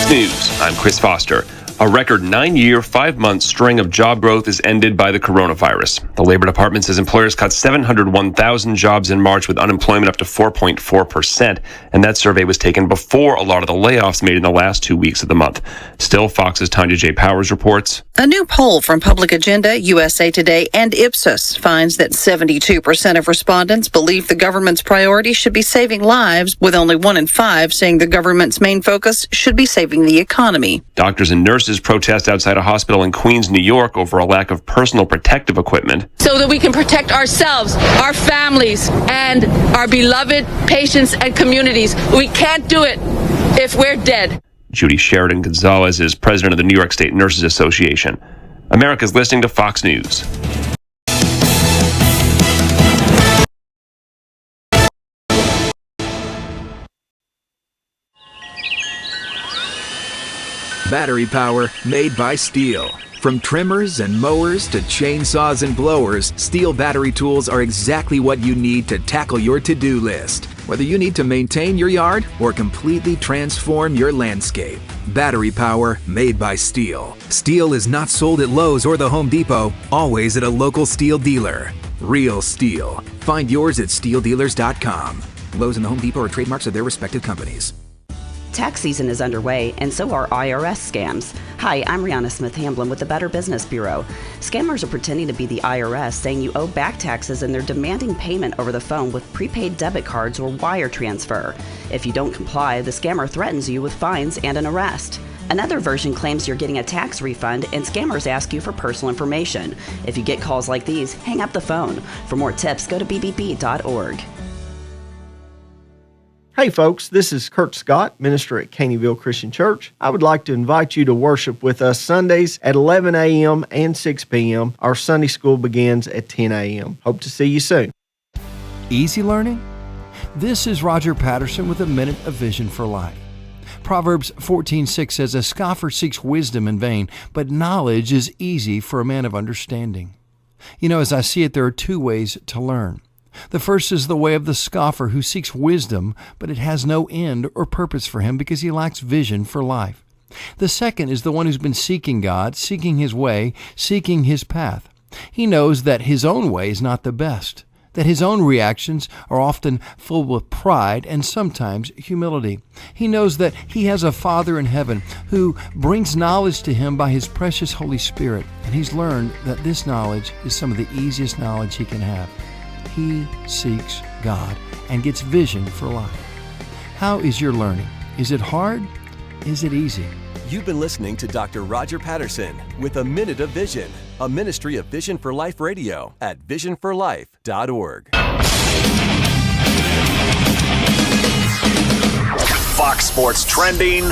Fox News, I'm Chris Foster. A record 9-year, 5-month string of job growth is ended by the coronavirus. The Labor Department says employers cut 701,000 jobs in March with unemployment up to 4.4%, and that survey was taken before a lot of the layoffs made in the last 2 weeks of the month. Still, Fox's Tanya J. Powers reports. A new poll from Public Agenda, USA Today, and Ipsos finds that 72% of respondents believe the government's priority should be saving lives, with only 1 in 5 saying the government's main focus should be saving the economy. Doctors and nurses protest outside a hospital in Queens, New York over a lack of personal protective equipment. So that we can protect ourselves, our families, and our beloved patients and communities. We can't do it if we're dead. Judy Sheridan Gonzalez is president of the New York State Nurses Association. America's listening to Fox News. Battery power made by Steel. From trimmers and mowers to chainsaws and blowers, Steel battery tools are exactly what you need to tackle your to-do list. Whether you need to maintain your yard or completely transform your landscape. Battery power made by Steel. Steel is not sold at Lowe's or the Home Depot, always at a local Steel dealer. Real Steel. Find yours at SteelDealers.com. Lowe's and the Home Depot are trademarks of their respective companies. Tax season is underway, and so are IRS scams. Hi, I'm Rihanna Smith Hamblin with the Better Business Bureau. Scammers are pretending to be the IRS, saying you owe back taxes, and they're demanding payment over the phone with prepaid debit cards or wire transfer. If you don't comply, the scammer threatens you with fines and an arrest. Another version claims you're getting a tax refund, and scammers ask you for personal information. If you get calls like these, hang up the phone. For more tips, go to bbb.org. Hey folks, this is Kurt Scott, minister at Caneyville Christian Church. I would like to invite you to worship with us Sundays at 11 a.m. and 6 p.m. Our Sunday school begins at 10 a.m. Hope to see you soon. Easy learning? This is Roger Patterson with a Minute of Vision for Life. Proverbs 14:6 says, "A scoffer seeks wisdom in vain, but knowledge is easy for a man of understanding." You know, as I see it, there are 2 ways to learn. The first is the way of the scoffer who seeks wisdom, but it has no end or purpose for him because he lacks vision for life. The second is the one who's been seeking God, seeking His way, seeking His path. He knows that his own way is not the best, that his own reactions are often full with pride and sometimes humility. He knows that he has a Father in heaven who brings knowledge to him by His precious Holy Spirit, and he's learned that this knowledge is some of the easiest knowledge he can have. He seeks God and gets vision for life. How is your learning? Is it hard? Is it easy? You've been listening to Dr. Roger Patterson with A Minute of Vision, a ministry of Vision for Life Radio at visionforlife.org. Fox Sports Trending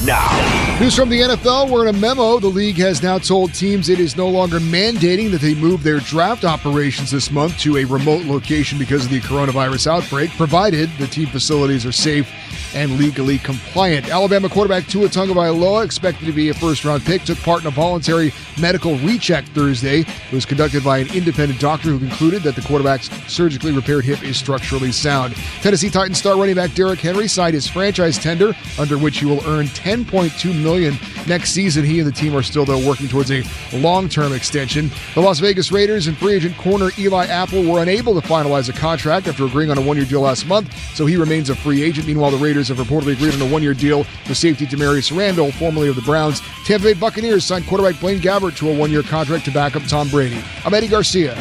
now. News from the NFL, where in a memo, the league has now told teams it is no longer mandating that they move their draft operations this month to a remote location because of the coronavirus outbreak, provided the team facilities are safe and legally compliant. Alabama quarterback Tua Tagovailoa, expected to be a first-round pick, took part in a voluntary medical recheck Thursday. It was conducted by an independent doctor who concluded that the quarterback's surgically repaired hip is structurally sound. Tennessee Titans star running back Derrick Henry signed his franchise tender, under which he will earn $10.2 million next season. He and the team are still, though, working towards a long-term extension. The Las Vegas Raiders and free agent corner Eli Apple were unable to finalize a contract after agreeing on a 1-year deal last month, so he remains a free agent. Meanwhile, the Raiders have reportedly agreed on a 1-year deal with safety Demaryius Randall, formerly of the Browns. Tampa Bay Buccaneers signed quarterback Blaine Gabbert to a 1-year contract to back up Tom Brady. I'm Eddie Garcia.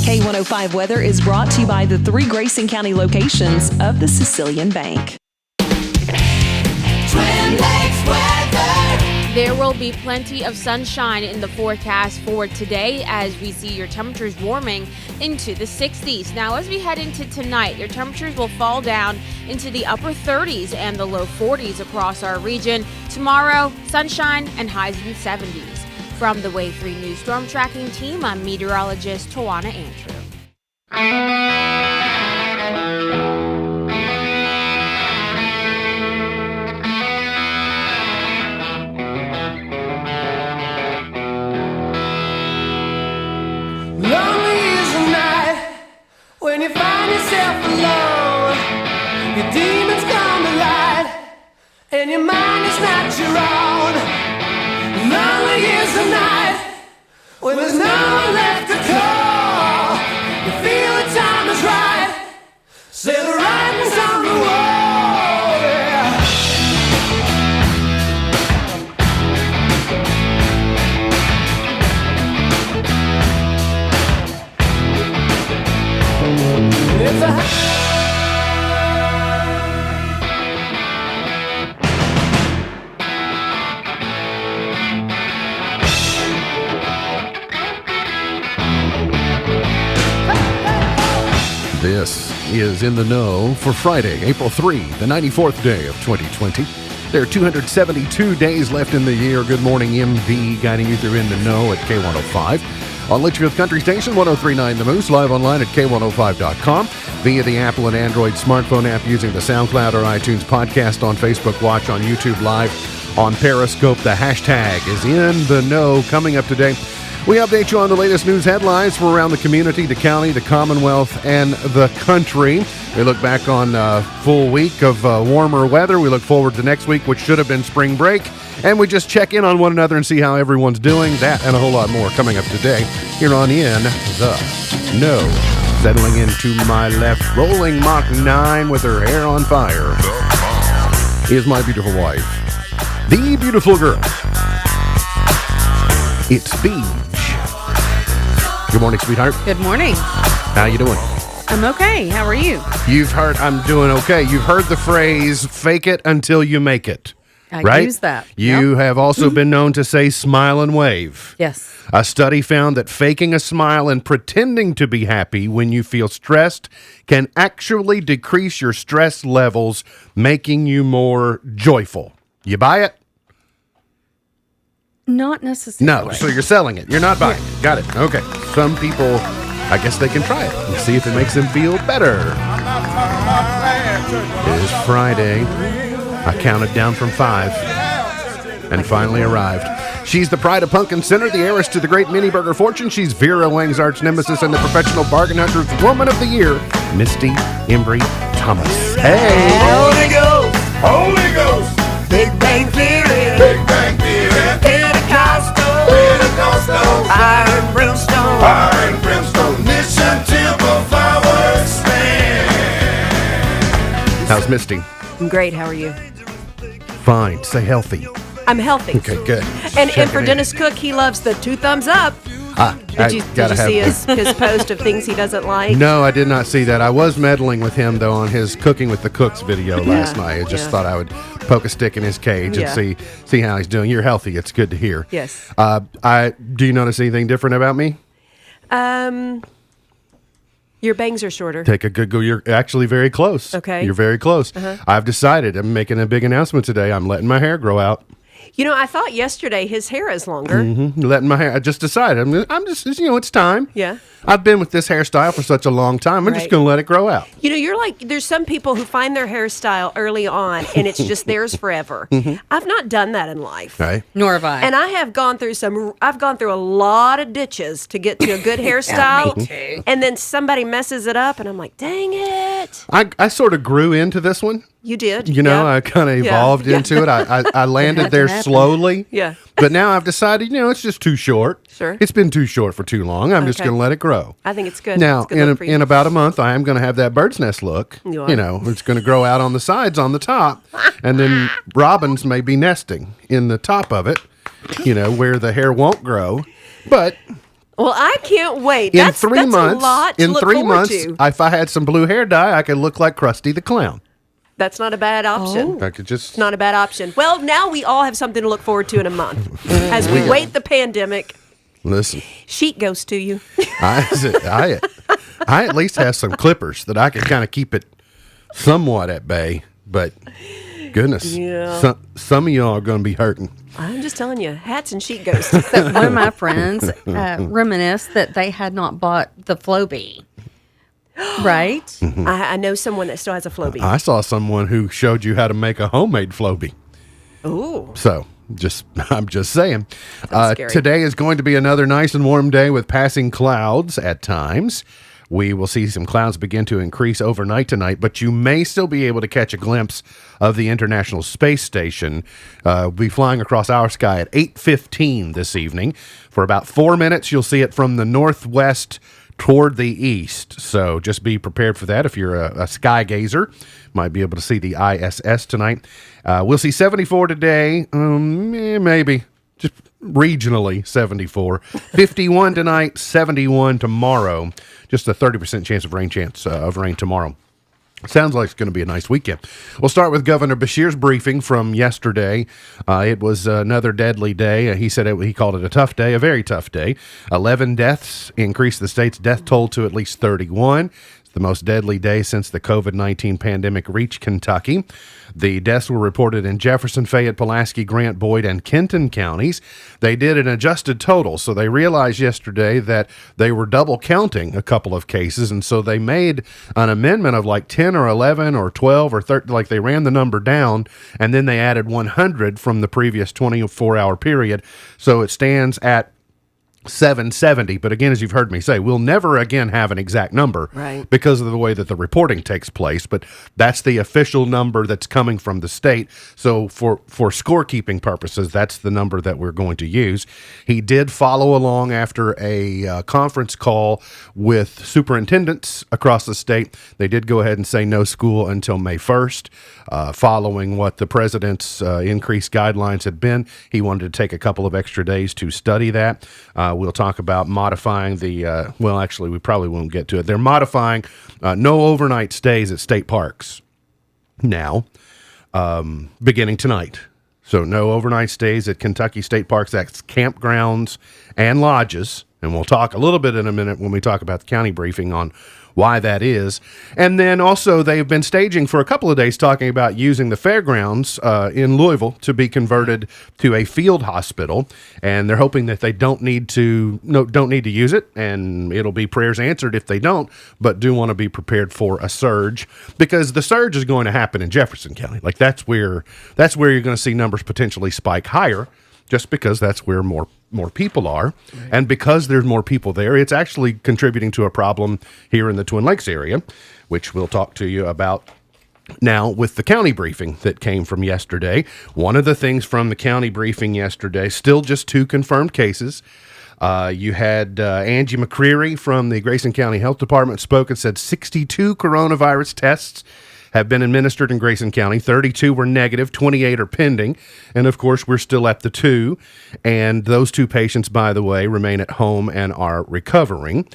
K105 Weather is brought to you by the 3 Grayson County locations of the Sicilian Bank. There will be plenty of sunshine in the forecast for today as we see your temperatures warming into the 60s. Now, as we head into tonight, your temperatures will fall down into the upper 30s and the low 40s across our region. Tomorrow, sunshine and highs in the 70s. From the Wave 3 News Storm Tracking Team, I'm meteorologist Tawana Andrew. When you find yourself alone, your demons come to light. and your mind is not your own. Lonely is the night when there's no one left to call. You feel the time is right, say the writing's on the wall. Yeah. It's a This is In the Know for Friday, April 3, the 94th day of 2020. There are 272 days left in the year. Good morning, MV, guiding you through In the Know at K105. On Litchfield Country Station, 103.9 The Moose, live online at K105.com, via the Apple and Android smartphone app using the SoundCloud or iTunes podcast, on Facebook Watch, on YouTube Live, on Periscope. The hashtag is In the Know. Coming up today, we update you on the latest news headlines from around the community, the county, the Commonwealth, and the country. We look back on a full week of warmer weather. We look forward to next week, which should have been spring break. And we just check in on one another and see how everyone's doing. That and a whole lot more coming up today here on In the Know. Settling into my left, rolling Mach 9 with her hair on fire, is my beautiful wife, the beautiful girl. It's Beach. Good morning, sweetheart. Good morning. How you doing? I'm okay. How are you? You've heard, I'm doing okay. You've heard the phrase, fake it until you make it. I right? use that. You have also been known to say smile and wave. Yes. A study found that faking a smile and pretending to be happy when you feel stressed can actually decrease your stress levels, making you more joyful. You buy it? Not necessarily. No, so you're selling it. You're not buying it. Got it. Okay. Some people, I guess they can try it and see if it makes them feel better. It is Friday. I counted down from 5 and finally arrived. She's the pride of Pumpkin Center, the heiress to the great mini burger fortune. She's Vera Wang's arch nemesis and the professional bargain hunter's woman of the year, Misty Embry Thomas. Hey! Holy Ghost, Holy Ghost, Big Bang Theory, Big Bang Theory, Pentecostal, Pentecostal, Fire and Brimstone, Fire and Brimstone, Mission Temple Fireworks Man. How's Misty? I'm great. How are you? Fine. Stay healthy. I'm healthy. Okay, good. And for Dennis Cook, he loves the 2 thumbs up. Did you see his post of things he doesn't like? No, I did not see that. I was meddling with him, though, on his Cooking with the Cooks video last night. I just thought I would poke a stick in his cage and see how he's doing. You're healthy. It's good to hear. Yes. Do you notice anything different about me? Your bangs are shorter. Take a good go. You're actually very close. Okay. You're very close. I've decided. I'm making a big announcement today. I'm letting my hair grow out. You know, I thought yesterday his hair is longer. Letting my hair. I just decided. I'm just. It's time. Yeah. I've been with this hairstyle for such a long time. I'm just going to let it grow out. You know, you're like, there's some people who find their hairstyle early on and it's just theirs forever. I've not done that in life. Right. Nor have I. And I have gone through I've gone through a lot of ditches to get to a good hairstyle. Me too. And then somebody messes it up and I'm like, dang it. I sort of grew into this one. You did. You know, I kind of evolved into it. I landed there slowly. Yeah. But now I've decided, it's just too short. Sure. It's been too short for too long. I'm just going to let it grow. I think it's good. Now, it's good in about a month, I am going to have that bird's nest look. You are. It's going to grow out on the sides, on the top. And then robins may be nesting in the top of it, where the hair won't grow. But well, I can't wait. In That's 3 months, a lot to look forward to. if I had some blue hair dye, I could look like Krusty the Clown. That's not a bad option. I could just. It's not a bad option. Well, now we all have something to look forward to in a month as we wait the pandemic. Listen. Sheet goes to you. I at least have some clippers that I can kind of keep it somewhat at bay. But goodness, some of y'all are going to be hurting. I'm just telling you, hats and sheet ghosts. One of my friends reminisced that they had not bought the Flowbee. Right? I know someone that still has a Flowbee. I saw someone who showed you how to make a homemade Flowbee. Ooh. So, I'm just saying. Scary. Today is going to be another nice and warm day with passing clouds at times. We will see some clouds begin to increase overnight tonight, but you may still be able to catch a glimpse of the International Space Station. We'll be flying across our sky at 8:15 this evening. For about 4 minutes, you'll see it from the northwest toward the east. So just be prepared for that. If you're a sky gazer, might be able to see the ISS tonight. We'll see 74 today, maybe. Just regionally 74. 51 tonight, 71 tomorrow. Just a 30% chance of rain tomorrow. Sounds like it's going to be a nice weekend. We'll start with Governor Beshear's briefing from yesterday. It was another deadly day. He said he called it a tough day, a very tough day. 11 deaths increased the state's death toll to at least 31. The most deadly day since the COVID-19 pandemic reached Kentucky. The deaths were reported in Jefferson, Fayette, Pulaski, Grant, Boyd, and Kenton counties. They did an adjusted total, so they realized yesterday that they were double counting a couple of cases, and so they made an amendment of like 10 or 11 or 12 or 13, like they ran the number down, and then they added 100 from the previous 24-hour period, so it stands at 770. But again, as you've heard me say, we'll never again have an exact number because of the way that the reporting takes place. But that's the official number that's coming from the state. So for scorekeeping purposes, that's the number that we're going to use. He did follow along after a conference call with superintendents across the state. They did go ahead and say no school until May 1st, following what the president's increased guidelines had been. He wanted to take a couple of extra days to study that. We'll talk about modifying the, well, actually, we probably won't get to it. They're modifying no overnight stays at state parks now, beginning tonight. So no overnight stays at Kentucky state parks. That's campgrounds and lodges. And we'll talk a little bit in a minute when we talk about the county briefing on why that is. And then also they've been staging for a couple of days talking about using the fairgrounds in Louisville to be converted to a field hospital. And they're hoping that they don't need to use it, and it'll be prayers answered if they don't, but do want to be prepared for a surge, because the surge is going to happen in Jefferson County. Like that's where you're going to see numbers potentially spike higher, just because that's where more people are. Right. And because there's more people there, it's actually contributing to a problem here in the Twin Lakes area, which we'll talk to you about now with the county briefing that came from yesterday. One of the things from the county briefing yesterday, still just 2 confirmed cases. You had Angie McCreary from the Grayson County Health Department spoke and said 62 coronavirus tests have been administered in Grayson County. 32 were negative, 28 are pending, and of course we're still at the 2, and those 2 patients, by the way, remain at home and are recovering.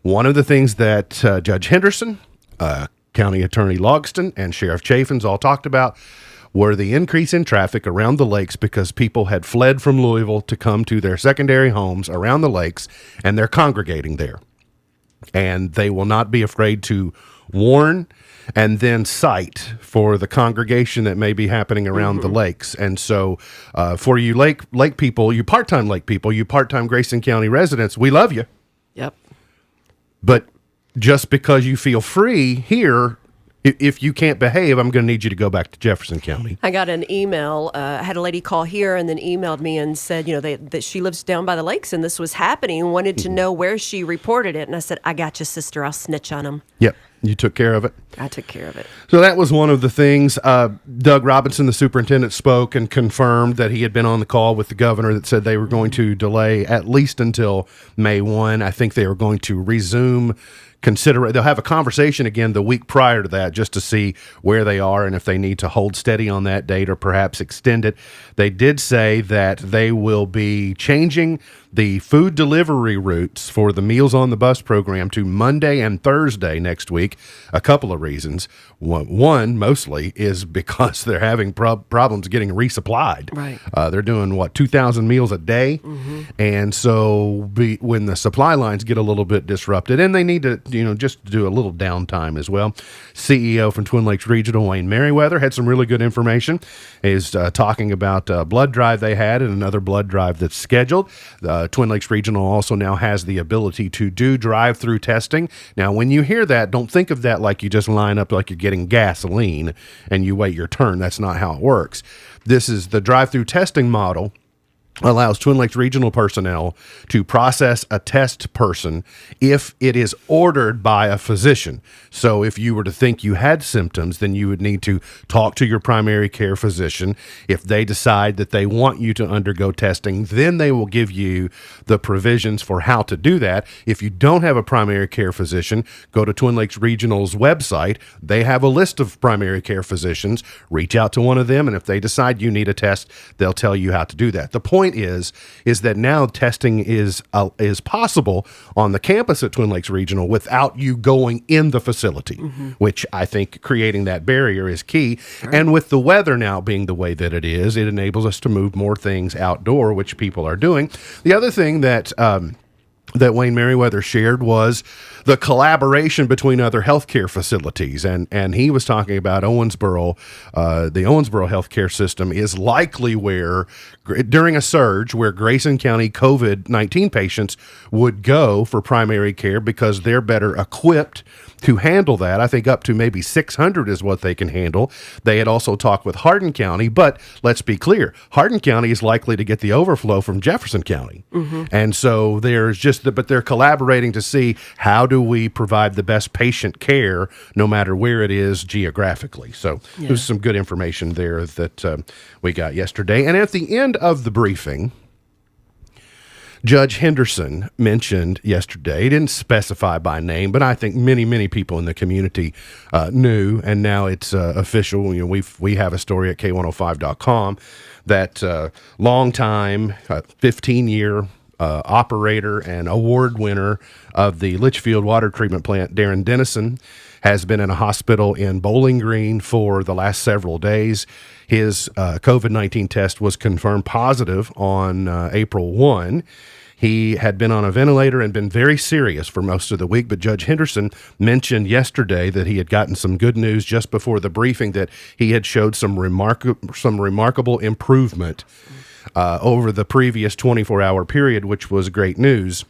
One of the things that Judge Henderson, County Attorney Logston, and Sheriff Chaffins all talked about were the increase in traffic around the lakes because people had fled from Louisville to come to their secondary homes around the lakes, and they're congregating there. And they will not be afraid to warn and then cite for the congregation that may be happening around the lakes. And so for you lake people, you part-time lake people, you part-time Grayson County residents, we love you. Yep. But just because you feel free here, if you can't behave, I'm going to need you to go back to Jefferson County. I got an email. I had a lady call here and then emailed me and said, that she lives down by the lakes and this was happening and wanted to know where she reported it. And I said, I got you, sister. I'll snitch on them. Yep. You took care of it? I took care of it. So that was one of the things. Doug Robinson, the superintendent, spoke and confirmed that he had been on the call with the governor that said they were going to delay at least until May 1. I think they were going to resume they'll have a conversation again the week prior to that just to see where they are and if they need to hold steady on that date or perhaps extend it. They did say that they will be changing the food delivery routes for the Meals on the Bus program to Monday and Thursday next week. A couple of reasons. One mostly is because they're having problems getting resupplied. Right. They're doing 2,000 meals a day. Mm-hmm. And so when the supply lines get a little bit disrupted, and they need to, just do a little downtime as well. CEO from Twin Lakes Regional, Wayne Merriweather, had some really good information. Is talking about a blood drive they had and another blood drive that's scheduled. Twin Lakes Regional also now has the ability to do drive-through testing. Now, when you hear that, don't think of that like you just line up like you're getting gasoline and you wait your turn. That's not how it works. This is the drive-through testing model allows Twin Lakes Regional personnel to process a test person if it is ordered by a physician. So if you were to think you had symptoms, then you would need to talk to your primary care physician. If they decide that they want you to undergo testing, then they will give you the provisions for how to do that. If you don't have a primary care physician, go to Twin Lakes Regional's website. They have a list of primary care physicians. Reach out to one of them, and if they decide you need a test, they'll tell you how to do that. The point is that now testing is possible on the campus at Twin Lakes Regional without you going in the facility, which I think creating that barrier is key. Right. And with the weather now being the way that it is, it enables us to move more things outdoor, which people are doing. The other thing that Wayne Merriweather shared was the collaboration between other healthcare facilities. And he was talking about Owensboro. The Owensboro healthcare system is likely where, during a surge, where Grayson County COVID-19 patients would go for primary care because they're better equipped to handle that. I think up to maybe 600 is what they can handle. They had also talked with Hardin County, but let's be clear, Hardin County is likely to get the overflow from Jefferson County. And so there's just, but they're collaborating to see how do we provide the best patient care no matter where it is geographically. So there's some good information there that we got yesterday. And at the end of the briefing, Judge Henderson mentioned yesterday, didn't specify by name, but I think many people in the community knew, and now it's official. You know, we have a story at K105.com that longtime 15-year operator and award winner of the Litchfield Water Treatment Plant, Darren Dennison, has been in a hospital in Bowling Green for the last several days. His COVID-19 test was confirmed positive on April 1. He had been on a ventilator and been very serious for most of the week, but Judge Henderson mentioned yesterday that he had gotten some good news just before the briefing, that he had showed some remarkable improvement over the previous 24-hour period, which was great news.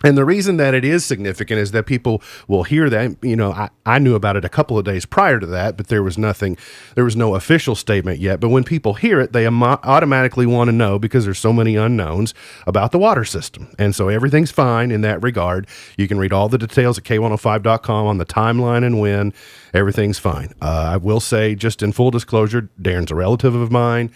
And the reason that it is significant is that people will hear that. You know, I knew about it a couple of days prior to that, but there was no official statement yet. But when people hear it, they automatically want to know, because there's so many unknowns about the water system. And so everything's fine in that regard. You can read all the details at K105.com on the timeline and when. Everything's fine. I will say, just in full disclosure, Darren's a relative of mine.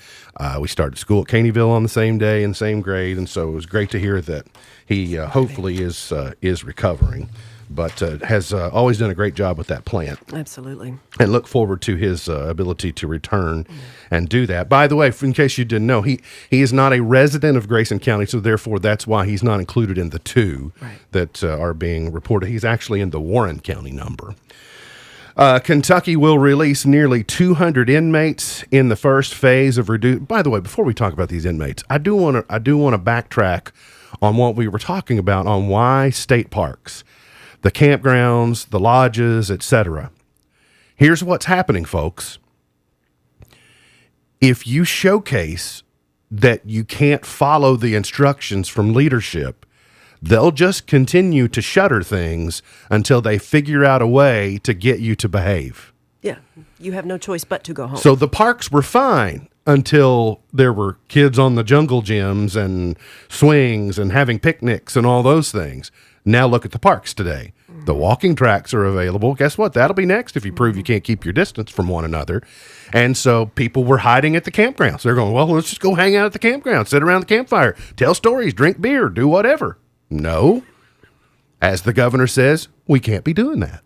We started school at Caneyville on the same day and same grade, and so it was great to hear that he hopefully is recovering, but has always done a great job with that plant. Absolutely. And look forward to his ability to return and do that. By the way, in case you didn't know, he is not a resident of Grayson County, so therefore that's why he's not included in the two that are being reported. He's actually in the Warren County number. Kentucky will release nearly 200 inmates in the first phase of reduced. By the way, before we talk about these inmates, I do want to backtrack on what we were talking about on why state parks, the campgrounds, the lodges, etc. Here's what's happening, folks. If you showcase that you can't follow the instructions from leadership, they'll just continue to shutter things until they figure out a way to get you to behave. Yeah, you have no choice but to go home. So the parks were fine until there were kids on the jungle gyms and swings and having picnics and all those things. Now look at the parks today. The walking tracks are available. Guess what? That'll be next if you prove you can't keep your distance from one another. And so people were hiding at the campgrounds. They're going, well, let's just go hang out at the campground, sit around the campfire, tell stories, drink beer, do whatever. No. As the governor says, we can't be doing that.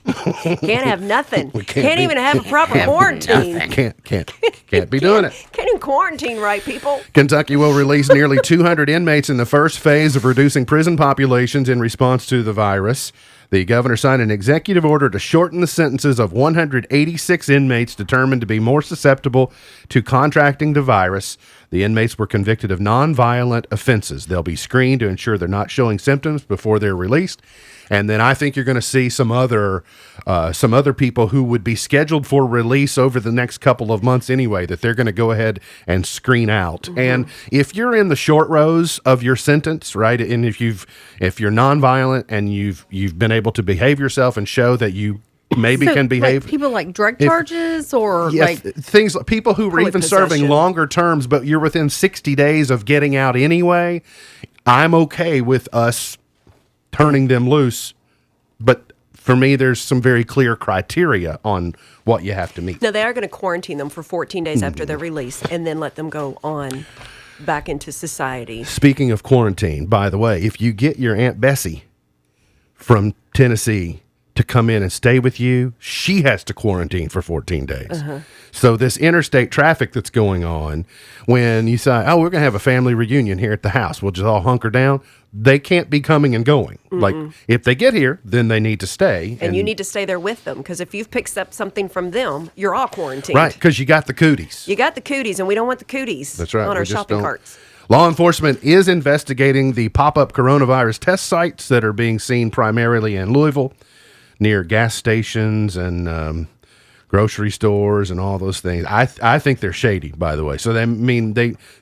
Can't have nothing. Can't even have a proper quarantine. Can't be doing it. Can't even quarantine right, people. Kentucky will release nearly 200 inmates in the first phase of reducing prison populations in response to the virus. The governor signed an executive order to shorten the sentences of 186 inmates determined to be more susceptible to contracting the virus. The inmates were convicted of nonviolent offenses. They'll be screened to ensure they're not showing symptoms before they're released. And then I think you're going to see some other people who would be scheduled for release over the next couple of months anyway, that they're going to go ahead and screen out. Mm-hmm. And if you're in the short rows of your sentence, right, and if you're nonviolent and you've been able to behave yourself and show that you maybe So, can behave. Like people like drug If- charges or Yeah, like things like people who were Probably even serving possession. longer terms, but you're within 60 days of getting out anyway. I'm okay with us turning them loose, but for me, there's some very clear criteria on what you have to meet. No, they are going to quarantine them for 14 days Mm-hmm. after their release and then let them go on back into society. Speaking of quarantine, by the way, if you get your Aunt Bessie from Tennessee to come in and stay with you, she has to quarantine for 14 days. Uh-huh. So this interstate traffic that's going on, when you say, oh, we're going to have a family reunion here at the house, we'll just all hunker down, they can't be coming and going. Like, if they get here, then they need to stay. And you need to stay there with them because if you've picked up something from them, you're all quarantined. Right, because you got the cooties. You got the cooties, and we don't want the cooties That's right. on we our just shopping don't- carts. Law enforcement is investigating the pop-up coronavirus test sites that are being seen primarily in Louisville, near gas stations and grocery stores and all those things. I think they're shady, by the way. So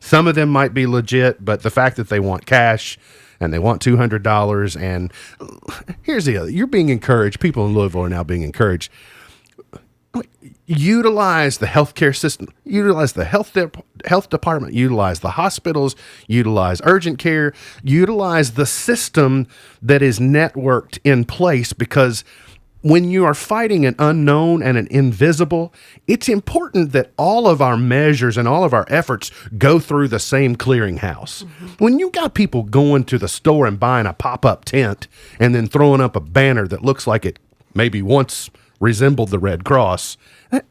some of them might be legit, but the fact that they want cash and they want $200, and here's the other: you're being encouraged. People in Louisville are now being encouraged. Utilize the healthcare system, utilize the health department, utilize the hospitals, utilize urgent care, utilize the system that is networked in place, because when you are fighting an unknown and an invisible, it's important that all of our measures and all of our efforts go through the same clearinghouse. When you got people going to the store and buying a pop-up tent and then throwing up a banner that looks like it maybe once resembled the Red Cross,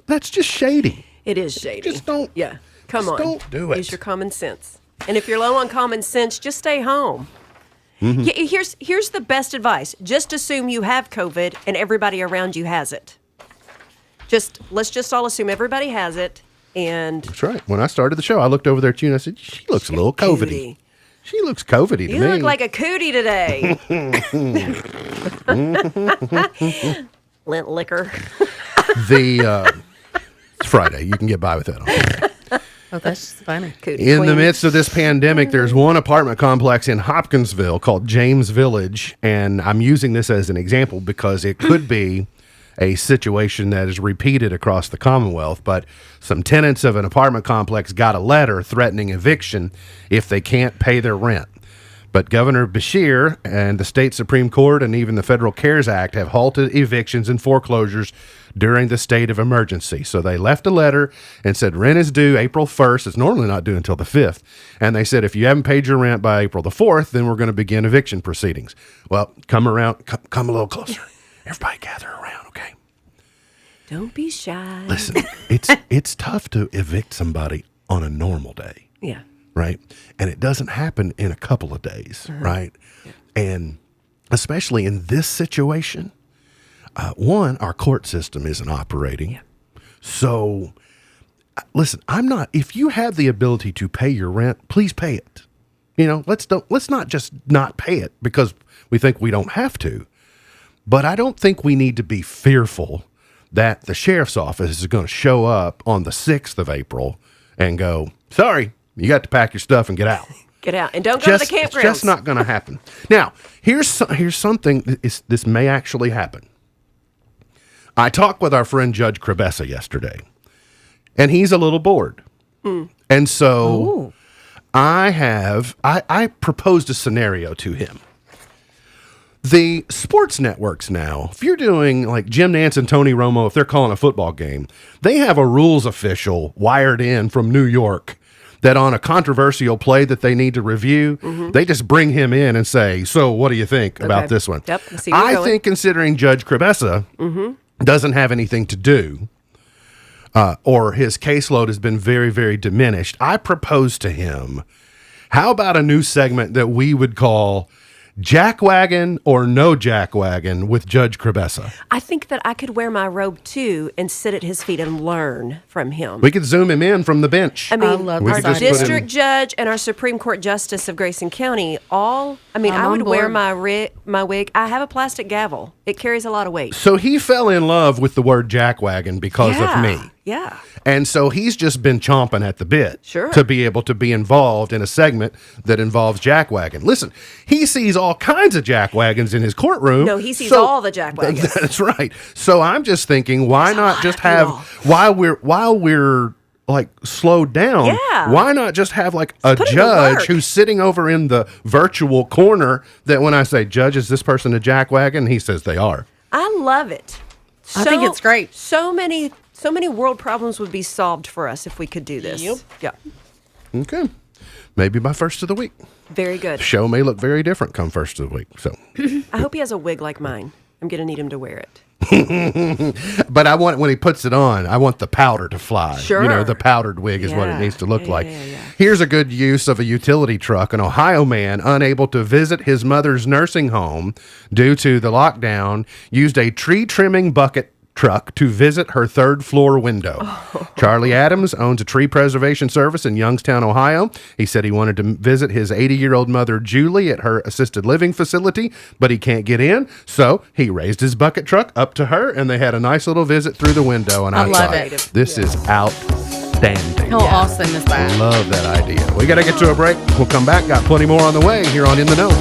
that's just shady. It is shady. Just don't. Yeah. Come just on. don't do it. Use your common sense. And if you're low on common sense, just stay home. Mm-hmm. Yeah, here's the best advice. Just assume you have COVID and everybody around you has it. Let's just all assume everybody has it, and That's right. When I started the show, I looked over there at you and I said, she looks a little COVID-y. She looks COVID-y to you me. look like a cootie today. Lint liquor. It's Friday. You can get by with that on Friday. oh, that's funny. In the midst of this pandemic, there's one apartment complex in Hopkinsville called James Village, and I'm using this as an example because it could be a situation that is repeated across the Commonwealth, but some tenants of an apartment complex got a letter threatening eviction if they can't pay their rent. But Governor Beshear and the state Supreme Court and even the Federal CARES Act have halted evictions and foreclosures during the state of emergency. So they left a letter and said rent is due April 1st. It's normally not due until the 5th. And they said if you haven't paid your rent by April the 4th, then we're going to begin eviction proceedings. Well, come a little closer. Everybody gather around, okay? Don't be shy. Listen, it's tough to evict somebody on a normal day. Yeah. Right? And it doesn't happen in a couple of days, right? Yeah. And especially in this situation, one, our court system isn't operating. Yeah. So, listen, if you have the ability to pay your rent, please pay it. You know, let's not just not pay it because we think we don't have to. But I don't think we need to be fearful that the sheriff's office is going to show up on the 6th of April and go, sorry, you got to pack your stuff and get out. Get out. And don't go to the campgrounds. It's just not going to happen. Now, here's something, this may actually happen. I talked with our friend Judge Krabessa yesterday, and he's a little bored. And so I proposed a scenario to him. The sports networks now, if you're doing like Jim Nantz and Tony Romo, if they're calling a football game, they have a rules official wired in from New York that on a controversial play that they need to review, they just bring him in and say, so what do you think about this one? Yep, I think considering Judge Krabessa doesn't have anything to do, or his caseload has been very, very diminished, I proposed to him, how about a new segment that we would call Jackwagon or No Jackwagon with Judge Krabessa? I think that I could wear my robe too and sit at his feet and learn from him. We could zoom him in from the bench. I mean, love our this district judge and our Supreme Court Justice of Grayson County, I would wear my wig. I have a plastic gavel. It carries a lot of weight. So he fell in love with the word jackwagon because of me. Yeah. And so he's just been chomping at the bit to be able to be involved in a segment that involves jackwagon. Listen, he sees all kinds of jackwagons in his courtroom. No, he sees all the jackwagons. That's right. So I'm just thinking, why not just have, while we're like slowed down, why not just have like a judge who's sitting over in the virtual corner that when I say, Judge, is this person a jackwagon? He says they are. I love it. I think it's great. So many world problems would be solved for us if we could do this. Yep. Yeah. Okay. Maybe by first of the week. Very good. The show may look very different come first of the week. So I hope he has a wig like mine. I'm going to need him to wear it. But I want, when he puts it on, I want the powder to fly. Sure. You know, the powdered wig is what it needs to look like. Here's a good use of a utility truck. An Ohio man unable to visit his mother's nursing home due to the lockdown used a tree trimming bucket truck to visit her third floor window. Charlie Adams owns a tree preservation service in Youngstown, Ohio. He said he wanted to visit his 80-year-old mother, Julie, at her assisted living facility, but he can't get in. So he raised his bucket truck up to her, and they had a nice little visit through the window. And I love thought, it. this is outstanding. How awesome is that? Love that idea. We got to get to a break. We'll come back. Got plenty more on the way here on In the Know.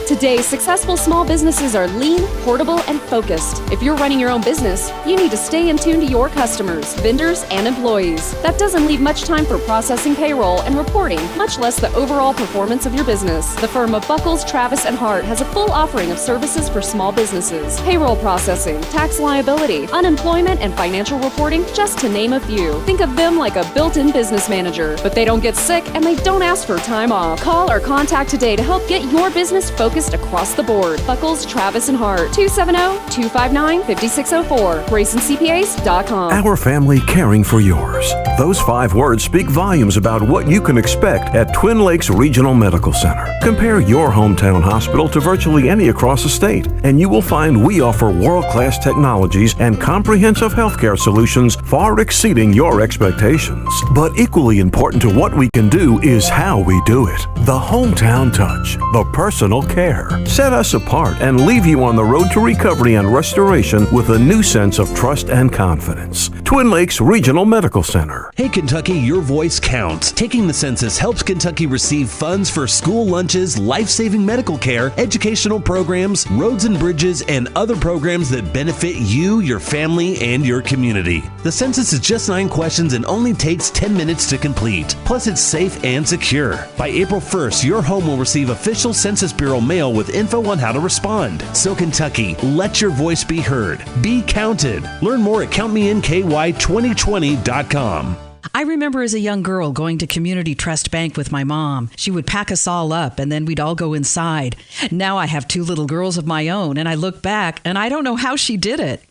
Today, successful small businesses are lean, portable, and focused. If you're running your own business, you need to stay in tune to your customers, vendors, and employees. That doesn't leave much time for processing payroll and reporting, much less the overall performance of your business. The firm of Buckles, Travis, and Hart has a full offering of services for small businesses. Payroll processing, tax liability, unemployment, and financial reporting, just to name a few. Think of them like a built-in business manager, but they don't get sick and they don't ask for time off. Call or contact today to help get your business focused across the board. Buckles, Travis, and Hart, 270-259-5604. GraysonCPAs.com. Our family caring for yours. Those 5 words speak volumes about what you can expect at Twin Lakes Regional Medical Center. Compare your hometown hospital to virtually any across the state, and you will find we offer world-class technologies and comprehensive healthcare solutions far exceeding your expectations. But equally important to what we can do is how we do it. The hometown touch, the personal care. Set us apart and leave you on the road to recovery and restoration with a new sense of trust and confidence. Twin Lakes Regional Medical Center. Hey Kentucky, your voice counts. Taking the census helps Kentucky receive funds for school lunches, life-saving medical care, educational programs, roads and bridges, and other programs that benefit you, your family, and your community. The census is just 9 questions and only takes 10 minutes to complete. Plus, it's safe and secure. By April 1st, your home will receive official Census Bureau mail with info on how to respond. So Kentucky, let your voice be heard. Be counted. Learn more at CountMeInKY2020.com. I remember as a young girl going to Community Trust Bank with my mom. She would pack us all up and then we'd all go inside. Now I have 2 little girls of my own and I look back and I don't know how she did it.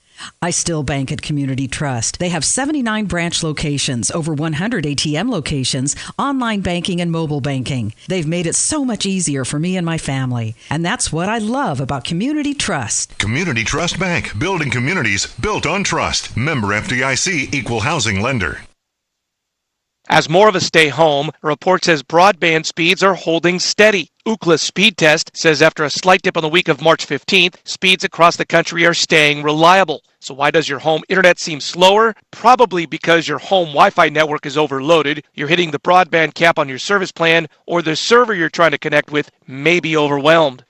I still bank at Community Trust. They have 79 branch locations, over 100 ATM locations, online banking and mobile banking. They've made it so much easier for me and my family. And that's what I love about Community Trust. Community Trust Bank, building communities built on trust. Member FDIC, equal housing lender. As more of us stay home, a report says broadband speeds are holding steady. Ookla's speed test says after a slight dip on the week of March 15th, speeds across the country are staying reliable. So why does your home internet seem slower? Probably because your home Wi-Fi network is overloaded, you're hitting the broadband cap on your service plan, or the server you're trying to connect with may be overwhelmed.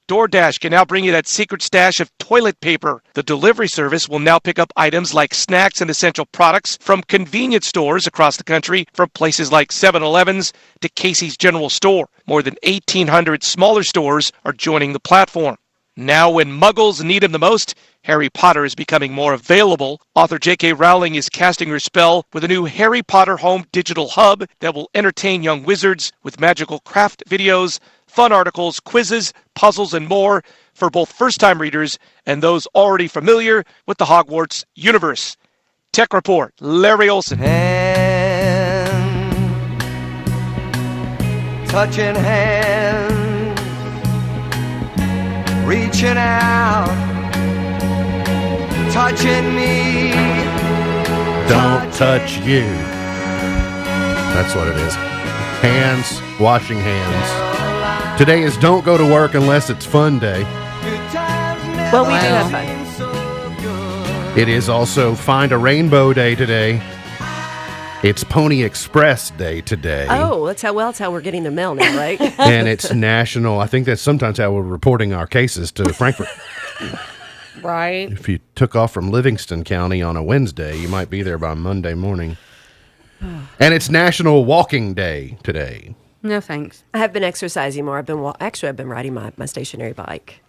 DoorDash can now bring you that secret stash of toilet paper. The delivery service will now pick up items like snacks and essential products from convenience stores across the country, from places like 7-Elevens to Casey's General Store. More than 1,800 smaller stores are joining the platform. Now when muggles need him the most, Harry Potter is becoming more available. Author J.K. Rowling is casting her spell with a new Harry Potter Home digital hub that will entertain young wizards with magical craft videos, fun articles, quizzes, puzzles, and more for both first-time readers and those already familiar with the Hogwarts universe. Tech Report, Larry Olson. Touching hands, reaching out, touching me. Don't touch you. That's what it is. Hands, washing hands. Today is Don't Go to Work Unless It's Fun Day. Well, we do have fun. It is also Find a Rainbow Day today. It's Pony Express Day today. Oh, that's how we're getting the mail now, right? And it's national. I think that's sometimes how we're reporting our cases to Frankfurt. Right. If you took off from Livingston County on a Wednesday, you might be there by Monday morning. And it's National Walking Day today. No thanks. I have been exercising more. I've been riding my stationary bike.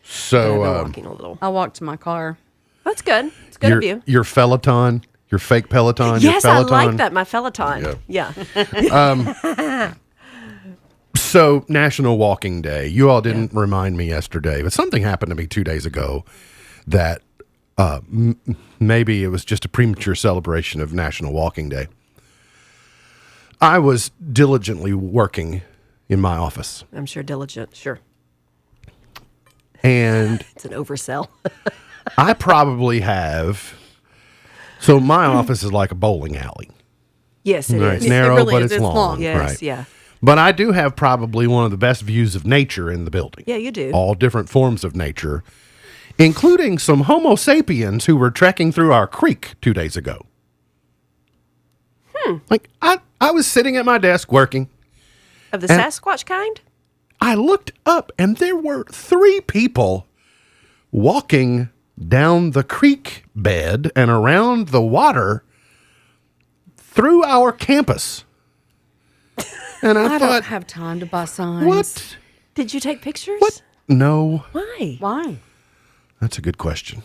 So I've been walking a little. I walked to my car. That's good. It's good of you. Your Peloton, your fake Peloton. Yes, your I Peloton. like that. My Peloton. Yeah. So, National Walking Day. You all didn't remind me yesterday, but something happened to me 2 days ago that maybe it was just a premature celebration of National Walking Day. I was diligently working in my office. I'm sure diligent. Sure. And it's an oversell. I probably have. So my office is like a bowling alley. Yes, it right, is. It's narrow, it really but is. it's long. Yes, right. yeah. But I do have probably one of the best views of nature in the building. Yeah, you do. All different forms of nature, including some Homo sapiens who were trekking through our creek 2 days ago. Like, I was sitting at my desk working. Of the Sasquatch kind? I looked up and there were 3 people walking down the creek bed and around the water through our campus. And I thought, don't have time to buy signs. What? Did you take pictures? What? No. Why? Why? That's a good question.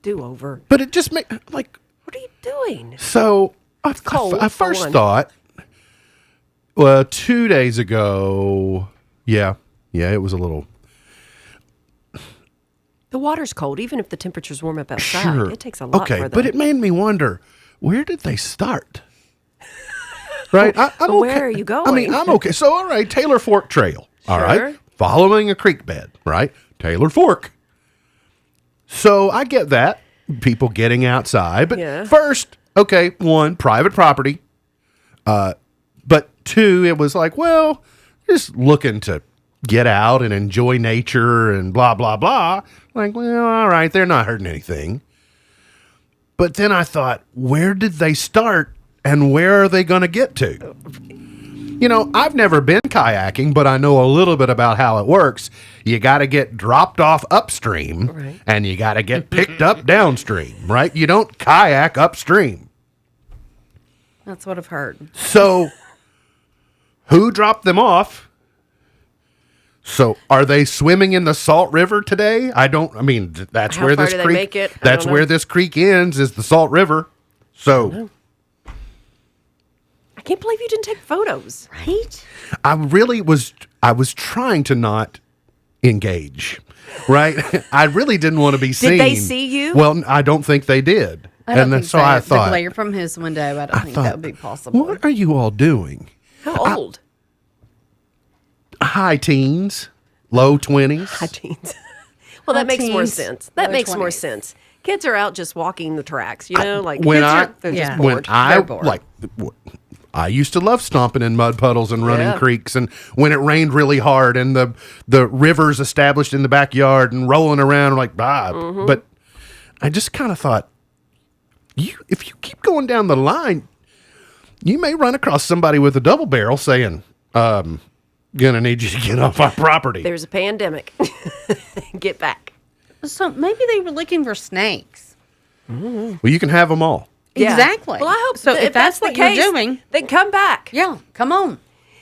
Do over. But it just made, like... What are you doing? So, I first thought, well, 2 days ago, yeah, it was a little... The water's cold, even if the temperature's warm up outside. Sure. It takes a lot for them. But it made me wonder, where did they start? Right? I'm okay. Where are you going? I mean, I'm okay. So, all right, Taylor Fork Trail. All Sure. right? Following a creek bed, right? Taylor Fork. So, I get that. People getting outside. But first, okay, 1, private property. But 2, it was like, well, just looking to get out and enjoy nature and blah, blah, blah. Like, well, all right, they're not hurting anything. But then I thought, where did they start and where are they going to get to? You know, I've never been kayaking, but I know a little bit about how it works. You got to get dropped off upstream and you got to get picked up downstream, right? You don't kayak upstream. That's what I've heard. So, who dropped them off? So, are they swimming in the Salt River today? That's How where far this do they creek. make it? I That's don't where know. this creek ends. Is the Salt River? So, I can't believe you didn't take photos. Right? I was trying to not engage, right? I really didn't want to be seen. Did they see you? Well, I don't think they did. I don't and think so I The thought, glare from his window, I don't think that would be possible. what are you all doing? How old? High teens, low 20s. High teens. Well, that makes more teens, sense. That low makes more 20s. sense. Kids are out just walking the tracks, you know, like when kids I are, they're just when bored. I They're bored. like I used to love stomping in mud puddles and running Yeah. creeks, and when it rained really hard and the rivers established in the backyard and rolling around like Mm-hmm. but I just kind of thought, if you keep going down the line, you may run across somebody with a double barrel saying, gonna need you to get off our property. There's a pandemic. Get back. So maybe they were looking for snakes. Well, you can have them all. Yeah. Exactly. Well, I hope so. that If that's the what case, you're doing, then come back. Yeah, come on.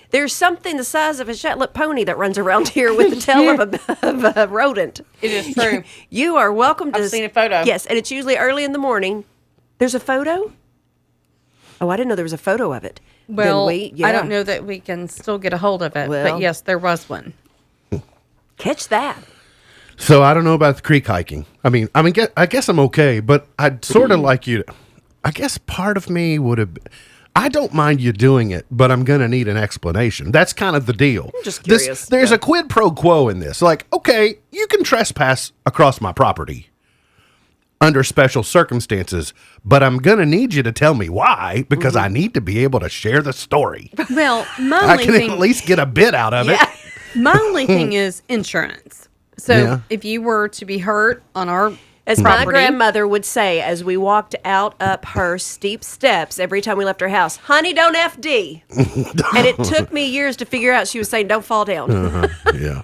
There's something the size of a Shetland pony that runs around here with the tail of a rodent. It is true. You are welcome to. I've seen a photo. Yes, and it's usually early in the morning. There's a photo? Oh, I didn't know there was a photo of it. Well, Then I don't know that we can still get a hold of it, Well. but yes, there was one. Catch that. So I don't know about the creek hiking. I guess I'm okay, but I'd sort of like you to, I guess part of me would have, I don't mind you doing it, but I'm going to need an explanation. That's kind of the deal. I'm just curious. There's a quid pro quo in this. Like, okay, you can trespass across my property under special circumstances, but I'm going to need you to tell me why, because I need to be able to share the story. Well, my I only can thing, at least get a bit out of it. my only thing is insurance. So if you were to be hurt on our As property, my grandmother would say as we walked out up her steep steps every time we left her house, honey, don't FD. And it took me years to figure out she was saying, don't fall down. Yeah.